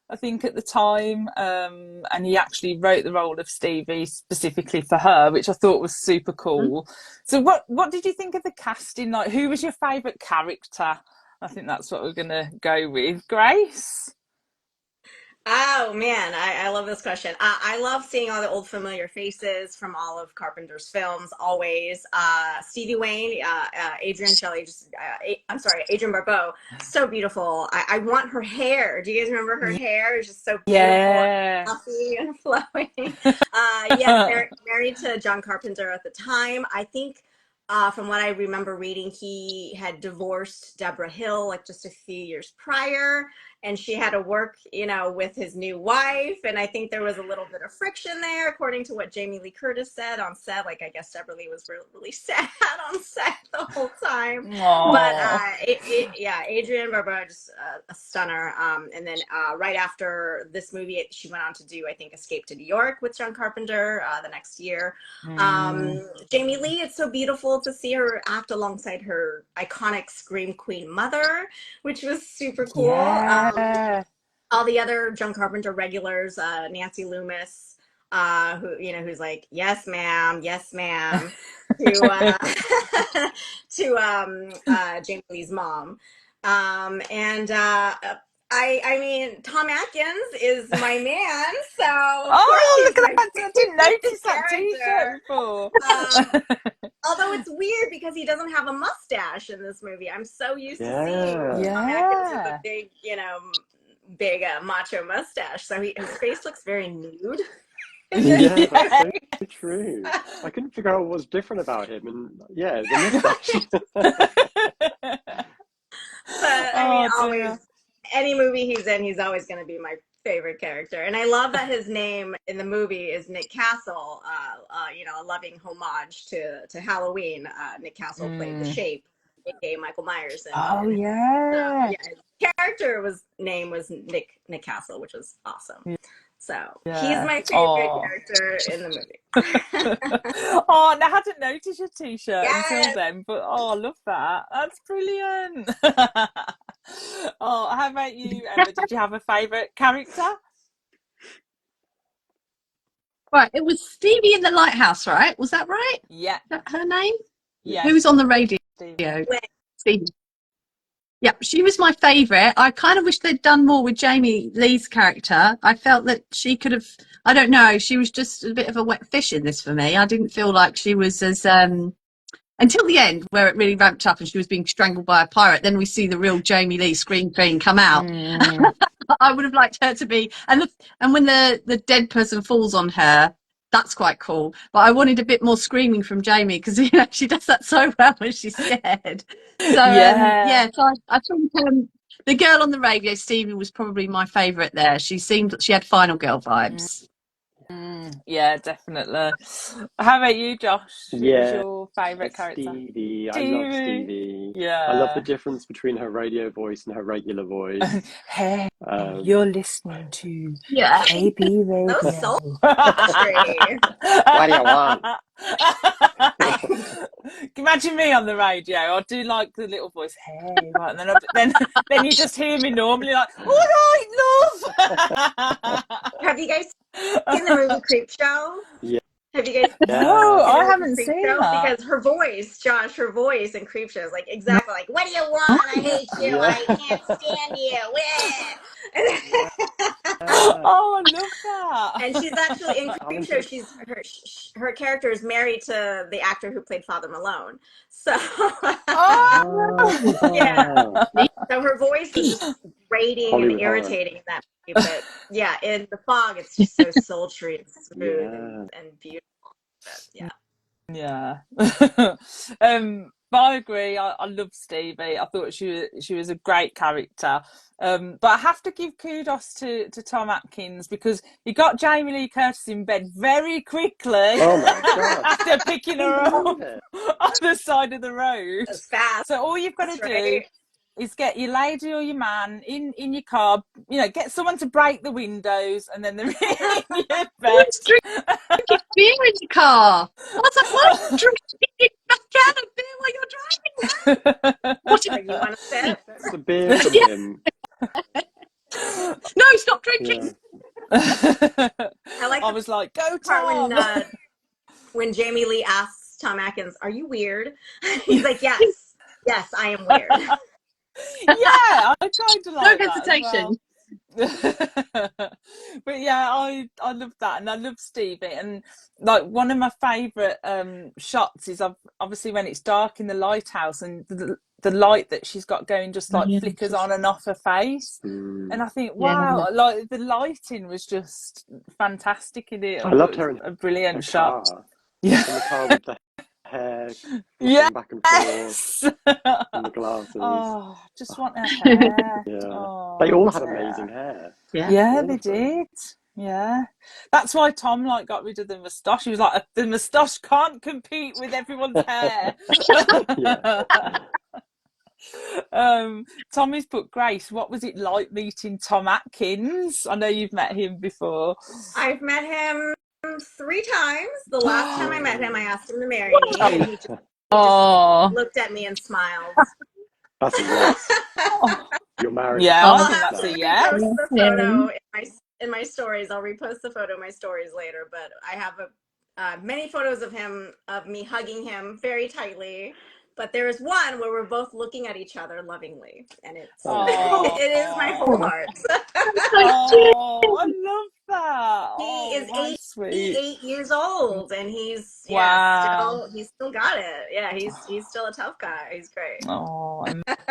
Speaker 1: I think, at the time, and he actually wrote the role of Stevie specifically for her, which I thought was super cool. So, what did you think of the casting? Like, who was your favourite character? I think that's what we're gonna go with. Grace.
Speaker 4: Oh man, I love this question. I love seeing all the old familiar faces from all of Carpenter's films. Always, Stevie Wayne, Adrian Shelley, I'm sorry, Adrian Barbeau, so beautiful. I want her hair. Do you guys remember her hair? It's just so beautiful, and
Speaker 1: Yeah.
Speaker 4: fluffy and flowing. Yes, married to John Carpenter at the time. I think. From what I remember reading, he had divorced Deborah Hill like just a few years prior, and she had to work, with his new wife. And I think there was a little bit of friction there, according to what Jamie Lee Curtis said on set. Like, I guess Deborah Lee was really, really sad on set the whole time. But
Speaker 1: Aww.
Speaker 4: yeah, Adrienne Barbeau, just a stunner. And then right after this movie, she went on to do, I think, Escape to New York with John Carpenter the next year.
Speaker 1: Mm.
Speaker 4: Jamie Lee, it's so beautiful to see her act alongside her iconic Scream Queen mother, which was super cool.
Speaker 1: Yeah.
Speaker 4: All the other John Carpenter regulars, Nancy Loomis, who's like, yes, ma'am, to to Jamie Lee's mom. And I mean, Tom Atkins is my man, so of course
Speaker 1: Oh,
Speaker 4: he's
Speaker 1: look
Speaker 4: my
Speaker 1: at that! I didn't notice that
Speaker 4: character.
Speaker 1: T-shirt before.
Speaker 4: Although it's weird because he doesn't have a mustache in this movie. I'm so used to seeing Tom Atkins with a big, big macho mustache. So his face looks very nude.
Speaker 2: Yeah, that's so true. I couldn't figure out what was different about him, and yeah, the mustache.
Speaker 4: But I mean, always, any movie he's in, he's always going to be my favorite character. And I love that his name in the movie is Nick Castle, a loving homage to Halloween. Nick Castle played the Shape, aka Michael Myers.
Speaker 1: Yeah.
Speaker 4: His character name was Nick Castle, which was awesome. So he's my favorite character in the movie.
Speaker 1: And I hadn't noticed your T-shirt until then, but I love that. That's brilliant. How about you, Emma? Did you have a favourite character?
Speaker 3: Right, it was Stevie in the Lighthouse, right? Was that right?
Speaker 1: Yeah.
Speaker 3: Is that her name?
Speaker 1: Yeah.
Speaker 3: Who was on the radio? Stevie. Yeah, she was my favourite. I kind of wish they'd done more with Jamie Lee's character. I felt that she could have, I don't know, she was just a bit of a wet fish in this for me. I didn't feel like she was as, until the end where it really ramped up and she was being strangled by a pirate. Then we see the real Jamie Lee scream queen come out. I would have liked her to be, and when the dead person falls on her, that's quite cool. But I wanted a bit more screaming from Jamie because she does that so well when she's scared. So so I think the girl on the radio, Stevie, was probably my favourite there. She had Final Girl vibes.
Speaker 1: Yeah, definitely. How about you, Josh? Who was your favourite character?
Speaker 2: Stevie. I love Stevie.
Speaker 1: Yeah.
Speaker 2: I love the difference between her radio voice and her regular voice.
Speaker 1: Hey, you're listening to AB Radio.
Speaker 4: So sultry.
Speaker 2: What do you want?
Speaker 1: Imagine me on the radio. I do like the little voice, hey, right, and then you just hear me normally like, all right, love.
Speaker 4: Have you guys seen the movie Creepshow?
Speaker 2: Yeah.
Speaker 4: Have you guys?
Speaker 1: No, I haven't seen that.
Speaker 4: Because her voice, Josh, her voice in Creepshow is like exactly like, "What do you want? I hate you. I can't stand you."
Speaker 1: I love that.
Speaker 4: And she's actually in Creepshow. Her character is married to the actor who played Father Malone. So yeah. So her voice is just grating and irritating in that movie. But yeah, in The Fog, it's just so sultry and smooth and beautiful. But,
Speaker 1: but I agree. I love Stevie. I thought she was a great character. But I have to give kudos to Tom Atkins because he got Jamie Lee Curtis in bed very quickly.
Speaker 2: Oh my God.
Speaker 1: After picking her up on the side of the road.
Speaker 4: That's fast.
Speaker 1: So all you've got to do is get your lady or your man in your car, get someone to break the windows and then they're in your bed.
Speaker 3: Drinking beer in the car. I was like, what? Drinking a can of beer while you're driving?
Speaker 4: What do you want to say?
Speaker 2: That's a beer from him.
Speaker 3: No, stop drinking.
Speaker 1: I was like, go Tom.
Speaker 4: When Jamie Lee asks Tom Atkins, "Are you weird?" He's like, "Yes, I am weird."
Speaker 1: Yeah, I tried to like
Speaker 3: no hesitation.
Speaker 1: But yeah, I love that, and I love Stevie, and like one of my favourite shots is obviously when it's dark in the lighthouse and the light that she's got going just like flickers on and off her face, and I think wow, like the lighting was just fantastic in it.
Speaker 2: I loved her in
Speaker 1: a brilliant shot.
Speaker 2: Car. Yeah, in the car with the hair back and forth and the glasses.
Speaker 1: Oh, just want her hair.
Speaker 2: They all had amazing hair.
Speaker 1: Yeah, they did. Yeah, that's why Tom got rid of the moustache. He was like, the moustache can't compete with everyone's hair. Tommy's put, Grace, what was it like meeting Tom Atkins? I know you've met him before.
Speaker 4: I've met him 3 times. The last time I met him, I asked him to marry me, and he just looked at me and smiled.
Speaker 2: That's a yes. You're married.
Speaker 1: Yeah, I think that's a yes.
Speaker 4: I'll repost the photo in my stories. I'll repost the photo in my stories later. But I have many photos of me hugging him very tightly. but there is one where we're both looking at each other lovingly, and it's
Speaker 1: Oh,
Speaker 4: it is my whole heart.
Speaker 1: oh, I love that.
Speaker 4: He
Speaker 1: Oh,
Speaker 4: is
Speaker 1: how sweet.
Speaker 4: 88 years old, and
Speaker 1: Wow.
Speaker 4: he's still got it. Yeah, he's still a tough guy. He's great.
Speaker 1: Oh,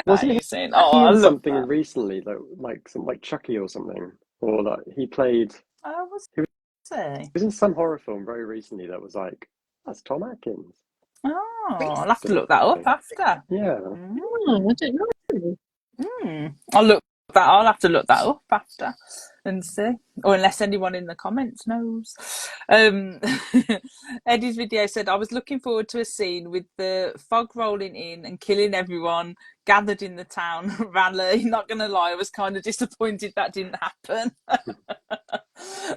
Speaker 2: Wasn't
Speaker 1: amazing. Oh,
Speaker 2: he
Speaker 1: I
Speaker 2: in
Speaker 1: love
Speaker 2: something
Speaker 1: that.
Speaker 2: recently though, like some like Chucky or something, or like he played?
Speaker 1: Oh, was
Speaker 2: He
Speaker 1: he?
Speaker 2: was in some horror film very recently that was like, that's Tom Atkins.
Speaker 1: Oh, I'll have to
Speaker 4: Recently.
Speaker 1: look that up after.
Speaker 2: Yeah.
Speaker 1: Mm.
Speaker 3: Oh, I don't know.
Speaker 1: I'll have to look that up after and see, or unless anyone in the comments knows. Eddie's video said, I was looking forward to a scene with the fog rolling in and killing everyone gathered in the town rally. Not gonna lie, I was kind of disappointed that didn't happen.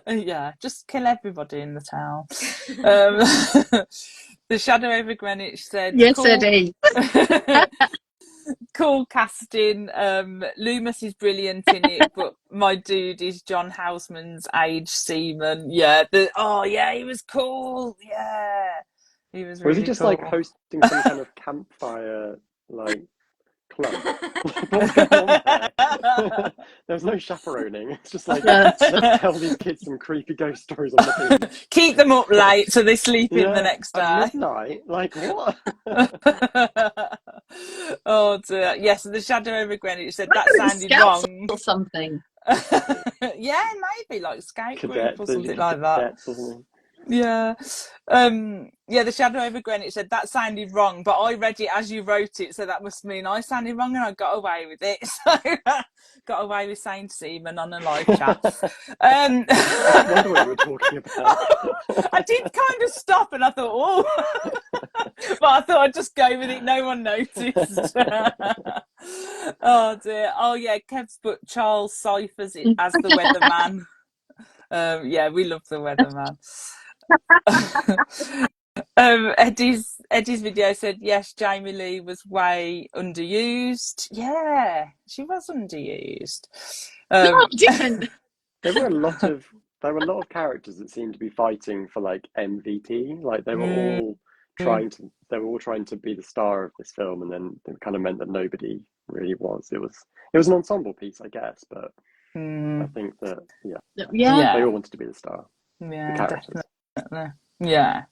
Speaker 1: Yeah, just kill everybody in the town. The Shadow over Greenwich said,
Speaker 3: Yes,
Speaker 1: cool.
Speaker 3: Eddie.
Speaker 1: Cool casting. Loomis is brilliant in it, but my dude is John Houseman's age seaman. Yeah. He was cool. Yeah. He was
Speaker 2: Was he
Speaker 1: really
Speaker 2: just
Speaker 1: cool.
Speaker 2: like hosting some kind of campfire like club? Like, what's going on there? There was no chaperoning. It's just like, let's tell these kids some creepy ghost stories on the beach.
Speaker 1: Keep them up late so they sleep in the
Speaker 2: Yeah,
Speaker 1: next
Speaker 2: at
Speaker 1: day.
Speaker 2: midnight. Like what?
Speaker 1: Oh dear. Yes, the Shadow over Greenwich said that
Speaker 3: Maybe
Speaker 1: sounded
Speaker 3: Scouts
Speaker 1: wrong.
Speaker 3: or something.
Speaker 1: Yeah, maybe like scout group
Speaker 2: Cadet,
Speaker 1: or
Speaker 2: the
Speaker 1: something like that.
Speaker 2: cadets or something.
Speaker 1: Yeah. The Shadow over Greenwich said that sounded wrong, but I read it as you wrote it, so that must mean I sounded wrong and I got away with it. So got away with saying seaman on a live chat.
Speaker 2: I wonder what you were talking about.
Speaker 1: I did kind of stop and I thought, oh, but I thought I'd just go with it. No one noticed. Oh dear. Oh yeah, Kev's put Charles Cyphers as the weatherman. Yeah, we love the weatherman. Eddie's video said yes, Jamie Lee was way underused. Yeah, she was underused.
Speaker 3: No, I didn't.
Speaker 2: There were a lot of characters that seemed to be fighting for like MVP. Like they were all trying to be the star of this film, and then it kind of meant that nobody really was. It was an ensemble piece, I guess, but I think that they all wanted to be the star.
Speaker 1: Yeah,
Speaker 2: the characters.
Speaker 1: definitely. Yeah.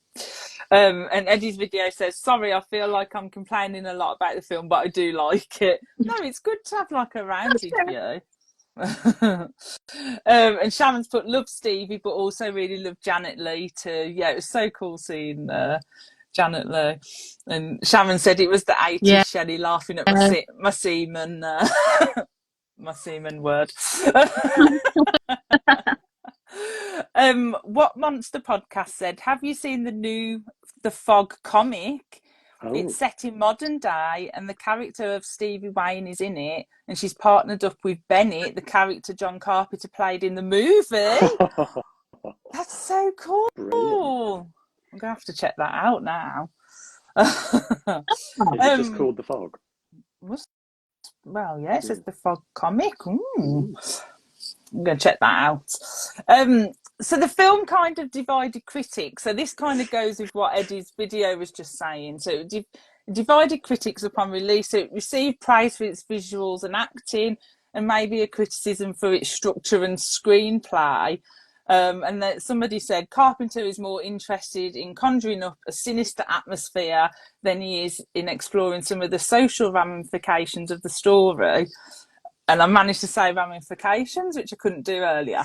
Speaker 1: And Eddie's video says, sorry, I feel like I'm complaining a lot about the film, but I do like it. No, it's good to have like a rounded view. And Sharon's put, love Stevie, but also really love Janet Leigh too. Yeah, it was so cool seeing Janet Leigh. And Sharon said it was the 80s Shelley laughing at my seaman my seaman word. What Monster Podcast said, have you seen the Fog comic?
Speaker 2: Oh.
Speaker 1: It's set in modern day and the character of Stevie Wayne is in it, and she's partnered up with Bennett, the character John Carpenter played in the movie. That's so cool. Brilliant. I'm gonna have to check that out now.
Speaker 2: Is it just called The Fog?
Speaker 1: Well, yeah, it says The Fog comic. I'm going to check that out. So the film kind of divided critics. So this kind of goes with what Eddie's video was just saying. So it divided critics upon release. So it received praise for its visuals and acting, and maybe a criticism for its structure and screenplay. And that somebody said Carpenter is more interested in conjuring up a sinister atmosphere than he is in exploring some of the social ramifications of the story. And I managed to say ramifications, which I couldn't do earlier.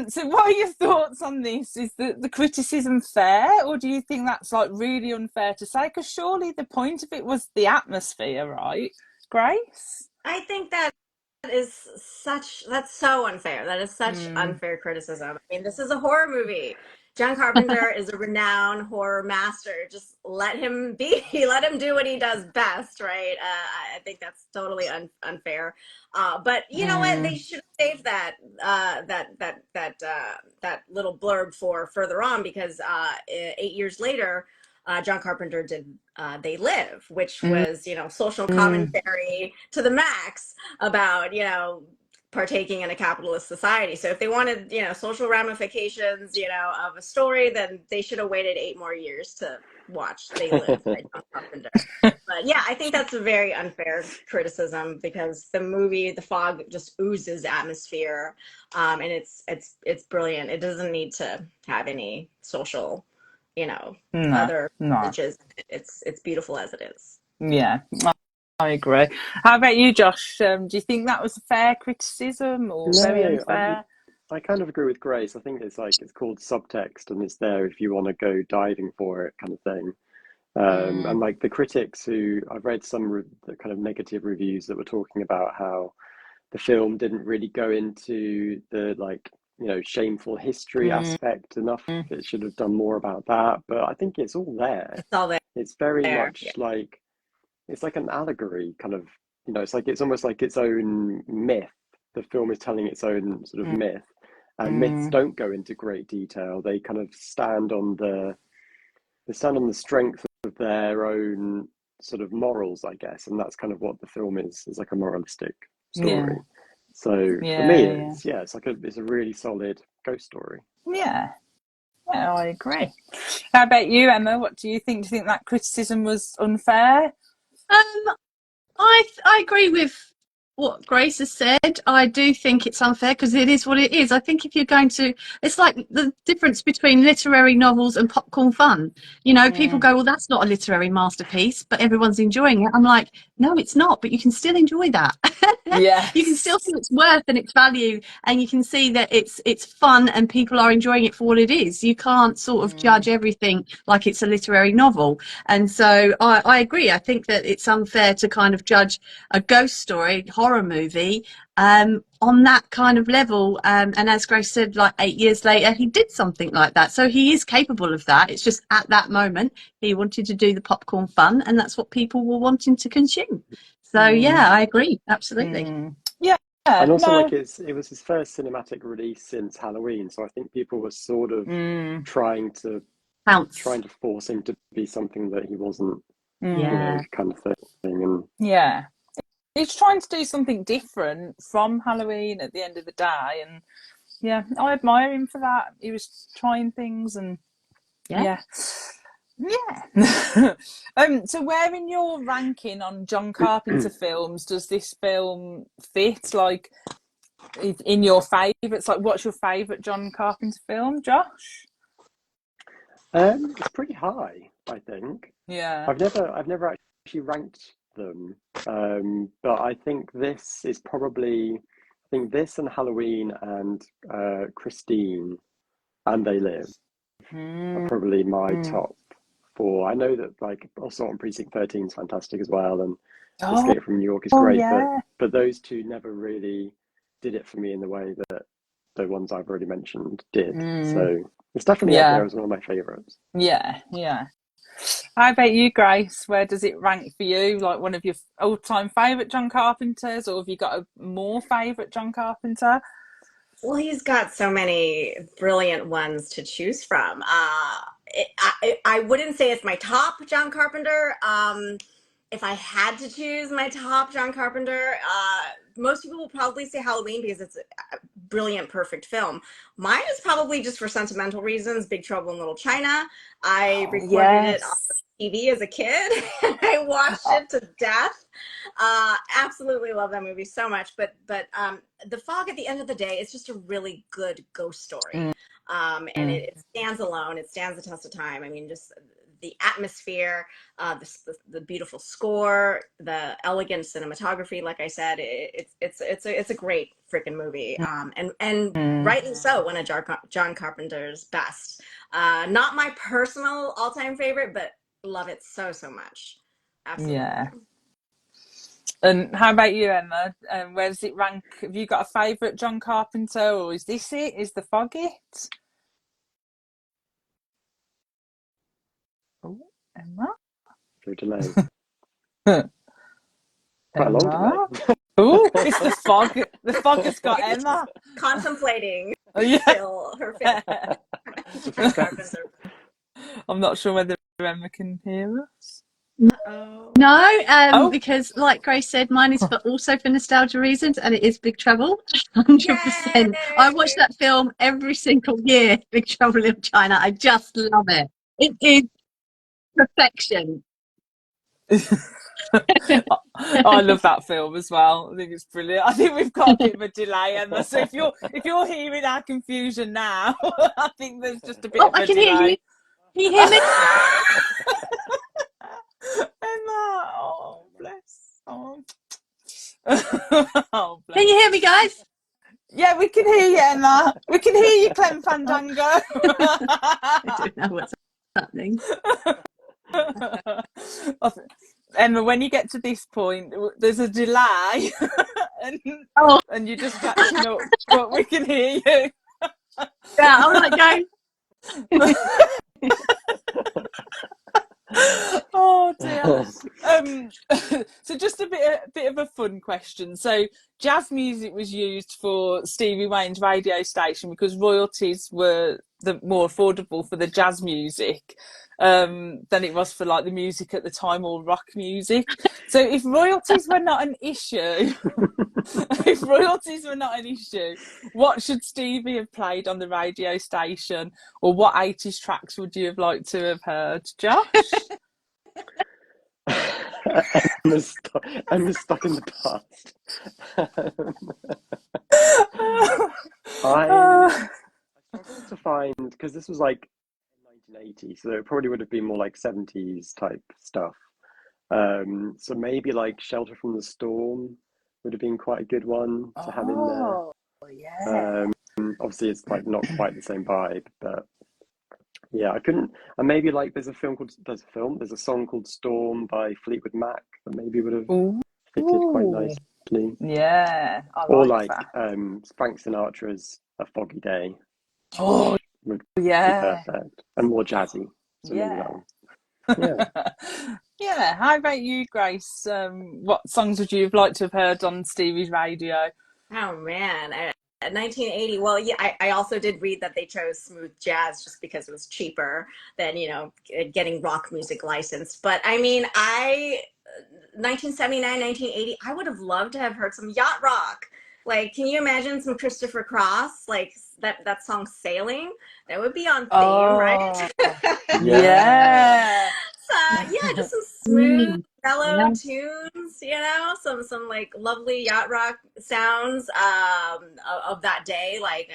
Speaker 1: So what are your thoughts on this? Is the criticism fair, or do you think that's like really unfair to say? Because surely the point of it was the atmosphere, right, Grace?
Speaker 4: I think that's so unfair. That is such unfair criticism. I mean, this is a horror movie. John Carpenter is a renowned horror master. Just let him be. Let him do what he does best, right? I think that's totally unfair. But you know what? They should have saved that little blurb for further on, because 8 years later, John Carpenter did They Live, which was, social commentary to the max about, partaking in a capitalist society. So if they wanted, social ramifications, of a story, then they should have waited 8 more years to watch They Live by John Carpenter. But yeah, I think that's a very unfair criticism because the movie The Fog just oozes atmosphere, and it's brilliant. It doesn't need to have any social, other
Speaker 1: No.
Speaker 4: messages. It's beautiful as it is.
Speaker 1: Yeah, I agree. How about you, Josh? Do you think that was a fair criticism or very
Speaker 2: No,
Speaker 1: unfair?
Speaker 2: I kind of agree with Grace. I think it's called subtext, and it's there if you want to go diving for it, kind of thing. And like the critics who I've read some the kind of negative reviews that were talking about how the film didn't really go into the shameful history aspect enough. It should have done more about that, but I think it's all there.
Speaker 4: It's all
Speaker 2: It's very
Speaker 4: there.
Speaker 2: much
Speaker 4: Yeah.
Speaker 2: like it's like an allegory, kind of, it's almost like its own myth. The film is telling its own sort of myth, and myths don't go into great detail. They kind of stand on the strength of their own sort of morals, I guess, and that's kind of what the film is like a moralistic story.
Speaker 1: Yeah.
Speaker 2: So for me, it's a really solid ghost story.
Speaker 1: Yeah. Yeah, I agree. How about you, Emma? What do you think? Do you think that criticism was unfair?
Speaker 3: I agree with what Grace has said. I do think it's unfair because it is what it is. I think if you're going to, it's like the difference between literary novels and popcorn fun. People go, well, that's not a literary masterpiece, but everyone's enjoying it. I'm like, no, it's not, but you can still enjoy that.
Speaker 1: Yes.
Speaker 3: You can still see its worth and its value, and you can see that it's fun and people are enjoying it for what it is. You can't sort of judge everything like it's a literary novel. And so I agree. I think that it's unfair to kind of judge a ghost story, horror movie, on that kind of level. And as Grace said, like 8 years later, he did something like that. So he is capable of that. It's just at that moment, he wanted to do the popcorn fun, and that's what people were wanting to consume. So yeah, I agree. Absolutely.
Speaker 1: Yeah.
Speaker 2: And also,
Speaker 1: No.
Speaker 2: it was his first cinematic release since Halloween, so I think people were sort of trying to force him to be something that he wasn't, kind of thing. And
Speaker 1: yeah, he's trying to do something different from Halloween at the end of the day, and yeah, I admire him for that. He was trying things, and yeah. So where in your ranking on John Carpenter films does this film fit? Like, in your favourites, like what's your favourite John Carpenter film, Josh?
Speaker 2: it's pretty high, I think.
Speaker 1: Yeah.
Speaker 2: I've never actually ranked them, but I think this is probably, I think this and Halloween and Christine and They Live are probably my top four. I know that like Assault on Precinct 13 is fantastic as well, and Escape from New York is great, but those two never really did it for me in the way that the ones I've already mentioned did. So it's definitely up there as one of my favourites.
Speaker 1: Yeah. How about you, Grace? Where does it rank for you? Like one of your all-time favourite John Carpenters, or have you got a more favourite John Carpenter?
Speaker 4: Well, he's got so many brilliant ones to choose from. I wouldn't say it's my top John Carpenter. If I had to choose my top John Carpenter, most people will probably say Halloween because it's a brilliant, perfect film. Mine is probably just for sentimental reasons, Big Trouble in Little China. I recorded it on TV as a kid. I watched it to death. Absolutely love that movie so much. But The Fog, at the end of the day, is just a really good ghost story. And it stands alone. It stands the test of time. I mean, just the atmosphere, the beautiful score, the elegant cinematography. Like I said, it's a great freaking movie. And rightly so, one of John Carpenter's best. Not my personal all-time favorite, but love it so much. Absolutely.
Speaker 1: Yeah. And how about you, Emma? Where does it rank? Have you got a favourite John Carpenter, or is this it? Is The Fog it? Oh, Emma?
Speaker 2: Through delay.
Speaker 1: Quite
Speaker 2: a long delay.
Speaker 1: Oh, it's The Fog. The Fog has got Emma
Speaker 4: Contemplating
Speaker 1: yeah.
Speaker 4: still her favorite.
Speaker 1: I'm not sure whether Emma can hear us.
Speaker 3: No, because like Grace said, mine is also for nostalgia reasons, and it is Big Trouble, 100%. I watch that film every single year, Big Trouble in China. I just love it. It is Perfection.
Speaker 1: I love that film as well. I think it's brilliant. I think we've got a bit of a delay, Emma. So if you're hearing our confusion now, I think there's just a bit of a
Speaker 3: I can
Speaker 1: delay.
Speaker 3: hear you. Can you hear me?
Speaker 1: Emma, oh bless. Oh. Oh, bless.
Speaker 3: Can you hear me, guys?
Speaker 1: Yeah, we can hear you, Emma. We can hear you, Clem Fandango.
Speaker 3: I don't know what's happening.
Speaker 1: Emma, when you get to this point, there's a delay, and you're just catching up, but we can hear you.
Speaker 3: Yeah, all right, guys.
Speaker 1: Oh dear. So just a bit of a fun question. So jazz music was used for Stevie Wayne's radio station because royalties were more affordable for the jazz music than it was for like the music at the time, or rock music. So if royalties were not an issue, what should Stevie have played on the radio station, or what 80s tracks would you have liked to have heard, Josh?
Speaker 2: Emma's stuck in the past. I struggled to find, because this was like 1980, so it probably would have been more like 70s type stuff. So maybe like Shelter from the Storm would have been quite a good one to have in there.
Speaker 1: Oh, yeah.
Speaker 2: Obviously, it's like not quite the same vibe, but yeah, I couldn't. And maybe like there's a song called Storm by Fleetwood Mac that maybe would have fitted quite nicely.
Speaker 1: Yeah,
Speaker 2: Or like Frank Sinatra's A Foggy Day.
Speaker 1: Oh,
Speaker 2: would
Speaker 1: yeah.
Speaker 2: be perfect and more jazzy. So maybe that one. Yeah.
Speaker 1: Yeah. How about you, Grace? What songs would you have liked to have heard on Stevie's radio?
Speaker 4: Oh man, 1980. Well, yeah, I also did read that they chose smooth jazz just because it was cheaper than, getting rock music licensed. But I mean, 1979, 1980, I would have loved to have heard some yacht rock. Like, can you imagine some Christopher Cross, like that song "Sailing"? That would be on theme, right?
Speaker 1: Yeah.
Speaker 4: So yeah, just some smooth, mellow tunes, some like lovely yacht rock sounds of that day. Like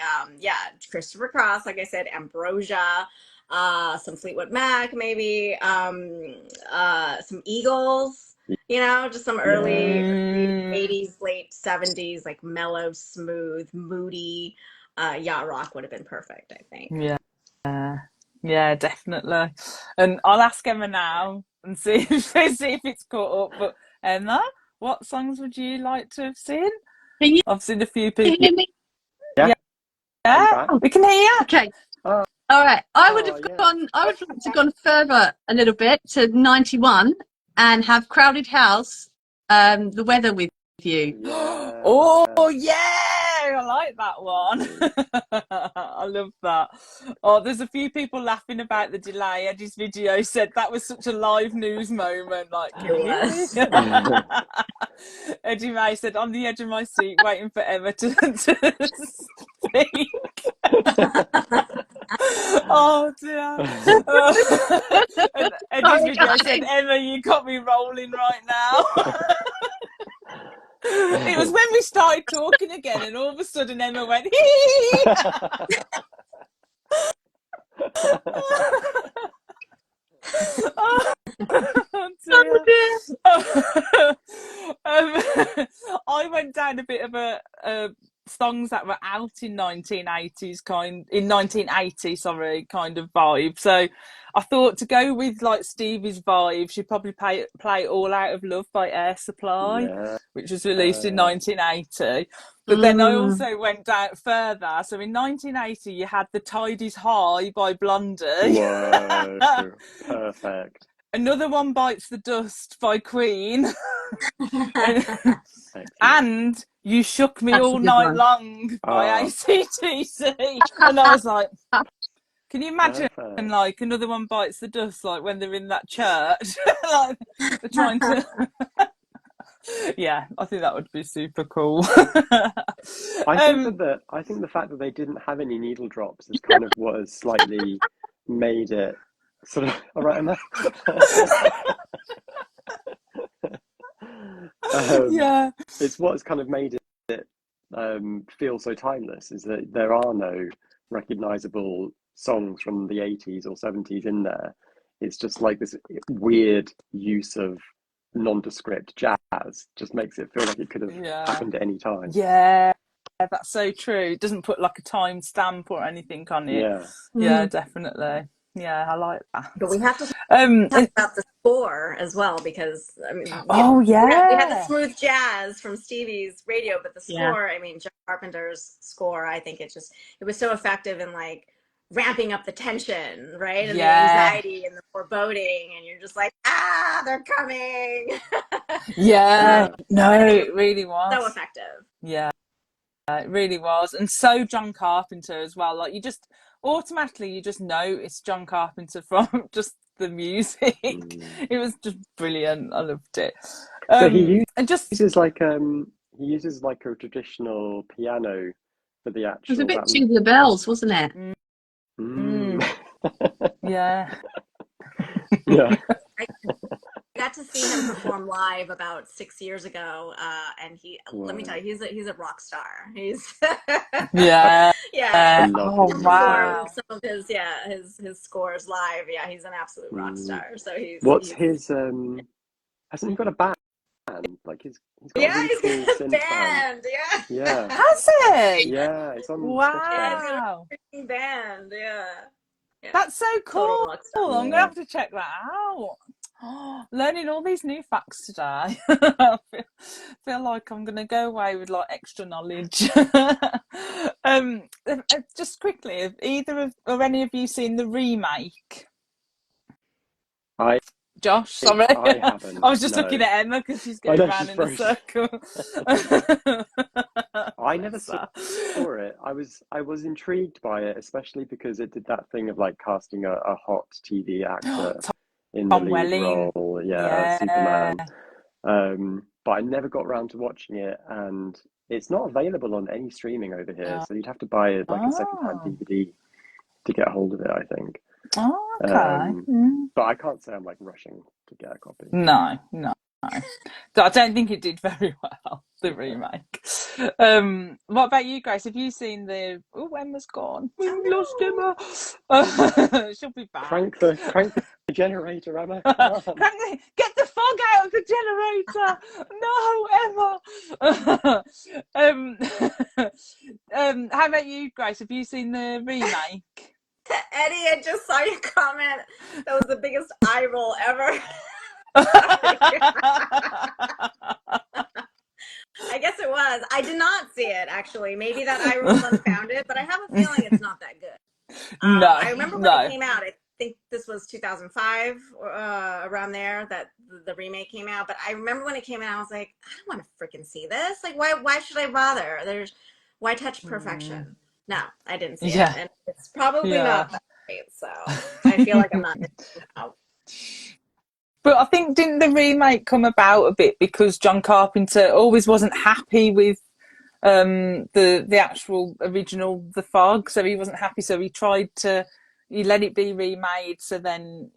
Speaker 4: Christopher Cross, like I said, Ambrosia, some Fleetwood Mac, maybe some Eagles. Just some early 80s, late 70s, like mellow, smooth, moody yacht rock would have been perfect, I think.
Speaker 1: Yeah, definitely. And I'll ask Emma now and see if it's caught up. But Emma, what songs would you like to have seen? I've seen a few people.
Speaker 3: Can you hear me?
Speaker 1: Yeah, we can hear you.
Speaker 3: Okay. All right. I would like to have gone further a little bit to 91 and have Crowded House, The Weather With You.
Speaker 1: Oh yeah, I like that one. I love that. Oh, there's a few people laughing about the delay. Eddie's video said that was such a live news moment. Like, Eddie May said, "On the edge of my seat, waiting for Emma to speak." Oh dear. And Eddie's video said, "Emma, you got me rolling right now." It was when we started talking again, and all of a sudden Emma went, hee. I went down a bit of a songs that were out in 1980, kind of vibe. So I thought to go with like Stevie's vibe, she'd probably play All Out of Love by Air Supply, which was released in 1980. But then I also went down further. So in 1980, you had The Tide Is High by Blondie.
Speaker 2: Whoa, perfect.
Speaker 1: Another One Bites the Dust by Queen. And You Shook Me All Night Long by AC/DC. And I was like, can you imagine like Another One Bites the Dust, like when they're in that church, like they're trying to. Yeah, I think that would be super cool.
Speaker 2: I think the fact that they didn't have any needle drops is kind of what has slightly made it Sort of, all right, Emma.
Speaker 1: Yeah.
Speaker 2: It's what's kind of made it feel so timeless is that there are no recognizable songs from the 80s or 70s in there. It's just like this weird use of nondescript jazz just makes it feel like it could have happened at any time.
Speaker 1: Yeah, that's so true. It doesn't put like a time stamp or anything on it. Yeah, definitely. Yeah, I like that.
Speaker 4: But we have to talk about the score as well, because I mean, we had the smooth jazz from Stevie's radio, but the score, I mean, John Carpenter's score, I think it was so effective in like ramping up the tension, right? And the anxiety and the foreboding, and you're just like, they're coming.
Speaker 1: No, it really was
Speaker 4: so effective.
Speaker 1: Yeah, it really was. And so John Carpenter as well. Like, you just automatically, you just know it's John Carpenter from just the music. It was just brilliant. I loved it.
Speaker 2: So he uses like a traditional piano for the actual.
Speaker 3: It was a bit Tubular Bells, wasn't it?
Speaker 1: Yeah.
Speaker 4: Yeah. I got to see him perform live about 6 years ago, and let me tell you, he's a rock star. He's
Speaker 1: yeah.
Speaker 4: Oh wow! Some of his scores live. Yeah, he's an absolute rock star. So
Speaker 2: what's his? Hasn't he got a band? Like he's got a really cool synth band. Yeah.
Speaker 1: Has he?
Speaker 2: Yeah, it's on Spotify.
Speaker 4: Yeah, he's got a freaking band. Yeah.
Speaker 1: That's so cool. I'm gonna have to check that out. Learning all these new facts today. I feel like I'm gonna go away with like extra knowledge. Just quickly, have any of you seen the remake? Josh, sorry.
Speaker 2: I haven't.
Speaker 1: I was just looking at Emma because she's going around in a circle.
Speaker 2: I never saw it. I was intrigued by it, especially because it did that thing of like casting a hot TV actor in the lead role. Superman. But I never got around to watching it, and it's not available on any streaming over here, so you'd have to buy it like a second-hand DVD to get a hold of it, I think. But I can't say I'm like rushing to get a copy.
Speaker 1: No. I don't think it did very well, the remake. What about you guys? Have you seen the? Oh, Emma's gone. We lost Emma. She'll be back.
Speaker 2: Crank the generator, Emma.
Speaker 1: Get the fog out of the generator. No, Emma. How about you, Grace? Have you seen the remake?
Speaker 4: Eddie, I just saw your comment. That was the biggest eye roll ever. I guess it was. I did not see it, actually. Maybe that eye roll unfounded, but I have a feeling it's not that good. I remember when it came out. I think this was 2005, around there, that the remake came out. But I remember when it came out, I was like, I don't want to freaking see this. Like, why should I bother? Why touch perfection? No, I didn't see it, and it's probably not that great. So I feel like I'm not out.
Speaker 1: But I think, didn't the remake come about a bit because John Carpenter always wasn't happy with the actual original The Fog, so he wasn't happy, so he let it be remade, so then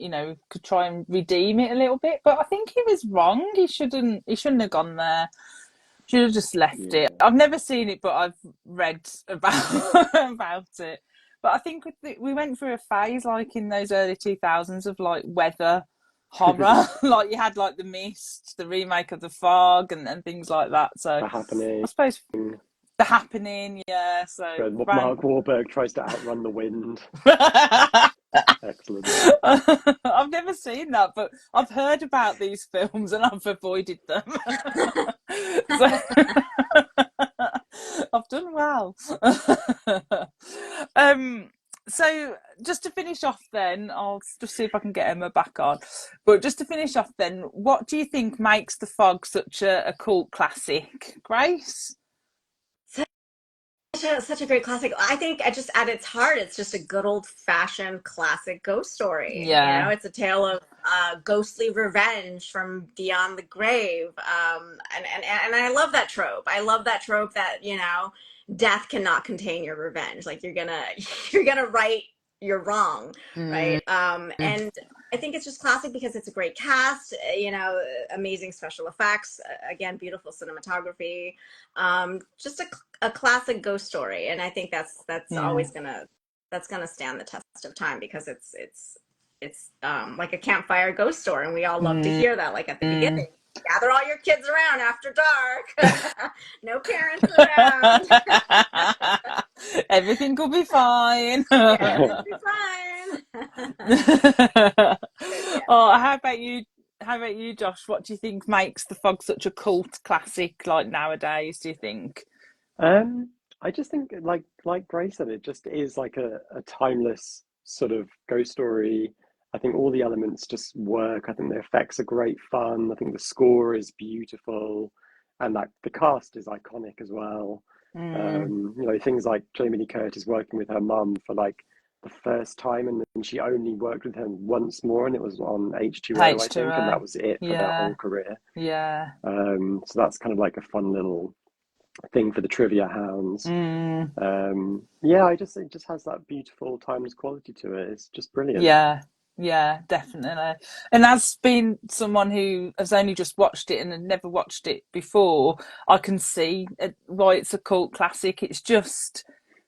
Speaker 1: could try and redeem it a little bit. But I think he was wrong. He shouldn't have gone there. Should have just left it. I've never seen it, but I've read about it. But I think we went through a phase like in those early 2000s of like weather horror. Like you had like The Mist, the remake of The Fog, and things like that. So
Speaker 2: The Happening.
Speaker 1: I suppose The Happening, yeah. So
Speaker 2: Mark Wahlberg tries to outrun the wind. Excellent.
Speaker 1: I've never seen that, but I've heard about these films and I've avoided them. So, I've done well. So just to finish off then, I'll just see if I can get Emma back on. But just to finish off then, what do you think makes The Fog such a cult classic, Grace?
Speaker 4: Such a great classic. I think just at its heart, it's just a good old-fashioned classic ghost story.
Speaker 1: Yeah.
Speaker 4: It's a tale of ghostly revenge from beyond the grave. And I love that trope. I love that trope that, death cannot contain your revenge. Like you're gonna right you're wrong, right? And I think it's just classic because it's a great cast, amazing special effects, again, beautiful cinematography, just a classic ghost story. And I think that's always gonna stand the test of time because it's like a campfire ghost story, and we all love to hear that, like at the beginning. Gather all your kids around after dark. No parents around.
Speaker 1: Everything will be fine.
Speaker 4: Yeah, it'll be fine.
Speaker 1: Oh, how about you? How about you, Josh? What do you think makes The Fog such a cult classic like nowadays, do you think?
Speaker 2: I just think like Grace said, it just is like a timeless sort of ghost story. I think all the elements just work. I think the effects are great fun. I think the score is beautiful, and like the cast is iconic as well. Things like Jamie Lee Curtis working with her mum for like the first time, and then she only worked with him once more, and it was on H2O, I think, and that was it for their whole career.
Speaker 1: Yeah.
Speaker 2: So that's kind of like a fun little thing for the trivia hounds. It just has that beautiful timeless quality to it. It's just brilliant.
Speaker 1: Yeah, definitely. And as being someone who has only just watched it and had never watched it before, I can see why it's a cult classic. It's just,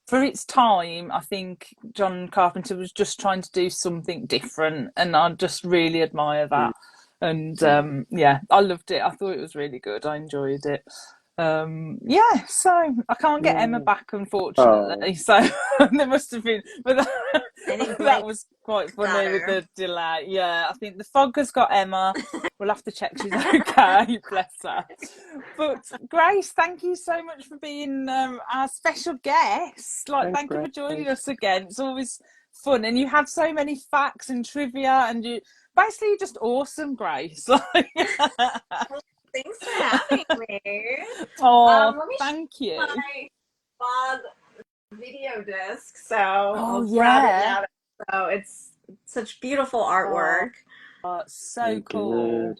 Speaker 1: for its time, I think John Carpenter was just trying to do something different, and I just really admire that. And I loved it. I thought it was really good. I enjoyed it. So I can't get Emma back, unfortunately. So there must have been, but that was quite funny with the delay. Yeah, I think The Fog has got Emma. We'll have to check she's okay. Bless her. But Grace, thank you so much for being our special guest. Thank you for joining us again. It's always fun, and you have so many facts and trivia, and you basically you're just awesome, Grace.
Speaker 4: Thanks for having me.
Speaker 1: Thank you.
Speaker 4: My Fog video disc, so I'll grab it now. So it's such beautiful artwork.
Speaker 1: Oh, so cool.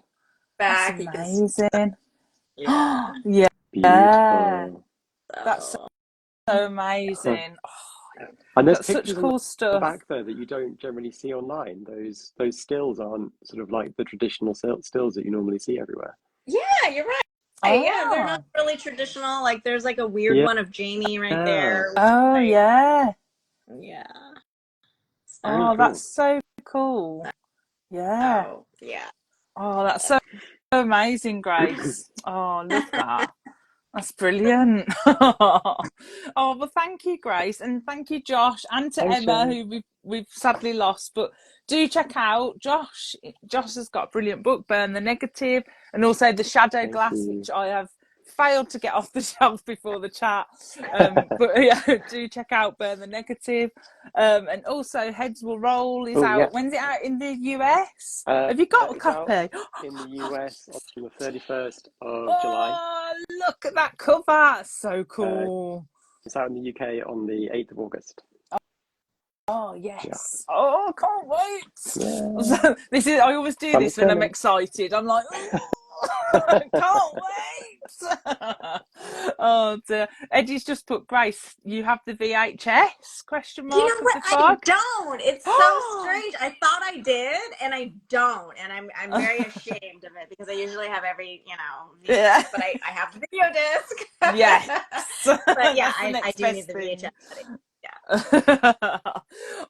Speaker 4: Back,
Speaker 1: that's amazing.
Speaker 4: Yeah.
Speaker 2: Beautiful.
Speaker 1: That's so amazing.
Speaker 2: And there's
Speaker 1: such cool stuff
Speaker 2: back there that you don't generally see online. Those stills aren't sort of like the traditional stills that you normally see everywhere.
Speaker 4: Yeah, you're right. Yeah, they're not really traditional. Like there's like a weird one of Jamie right there.
Speaker 1: Yeah.
Speaker 2: Cool.
Speaker 1: That's so cool. Yeah. That's so amazing, Grace. Love that. That's brilliant. Well, thank you, Grace, and thank you, Josh, and to Emma, who we've sadly lost. But do check out Josh. Josh has got a brilliant book, Burn the Negative, and also The Shadow Glass, which I have failed to get off the shelf before the chat. But do check out Burn the Negative. And also Heads Will Roll is out. When's it out in the US? Have you got a copy?
Speaker 2: In the US on the 31st of July.
Speaker 1: Look at that cover. So cool.
Speaker 2: It's out in the UK on the 8th of August.
Speaker 1: Oh yes! Yeah. Oh, can't wait! Yeah. I always do this when I'm excited. I'm like, can't wait! Oh dear. Eddie's just put, Grace, you have the VHS? Question mark.
Speaker 4: You know what? I don't. It's so strange. I thought I did, and I don't, and I'm very ashamed of it because I usually have every VHS, but I have the video disc.
Speaker 1: Yes.
Speaker 4: But yeah, I do need the VHS.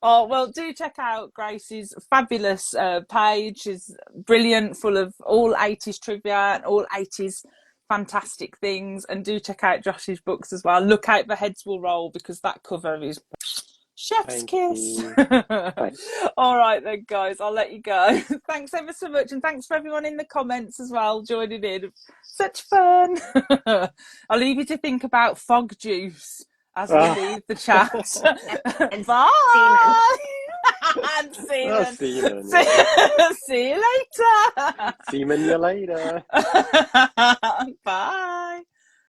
Speaker 1: Well, do check out Grace's fabulous page. It's brilliant, full of all 80s trivia and all 80s fantastic things. And do check out Josh's books as well. Look out for Heads Will Roll, because that cover is chef's kiss. All right then, guys, I'll let you go. Thanks ever so much, and thanks for everyone in the comments as well joining in. Such fun. I'll leave you to think about fog juice as we leave the chat.
Speaker 4: And
Speaker 1: bye. And
Speaker 2: seamen.
Speaker 1: See you later.
Speaker 2: Seamen you later.
Speaker 1: Bye.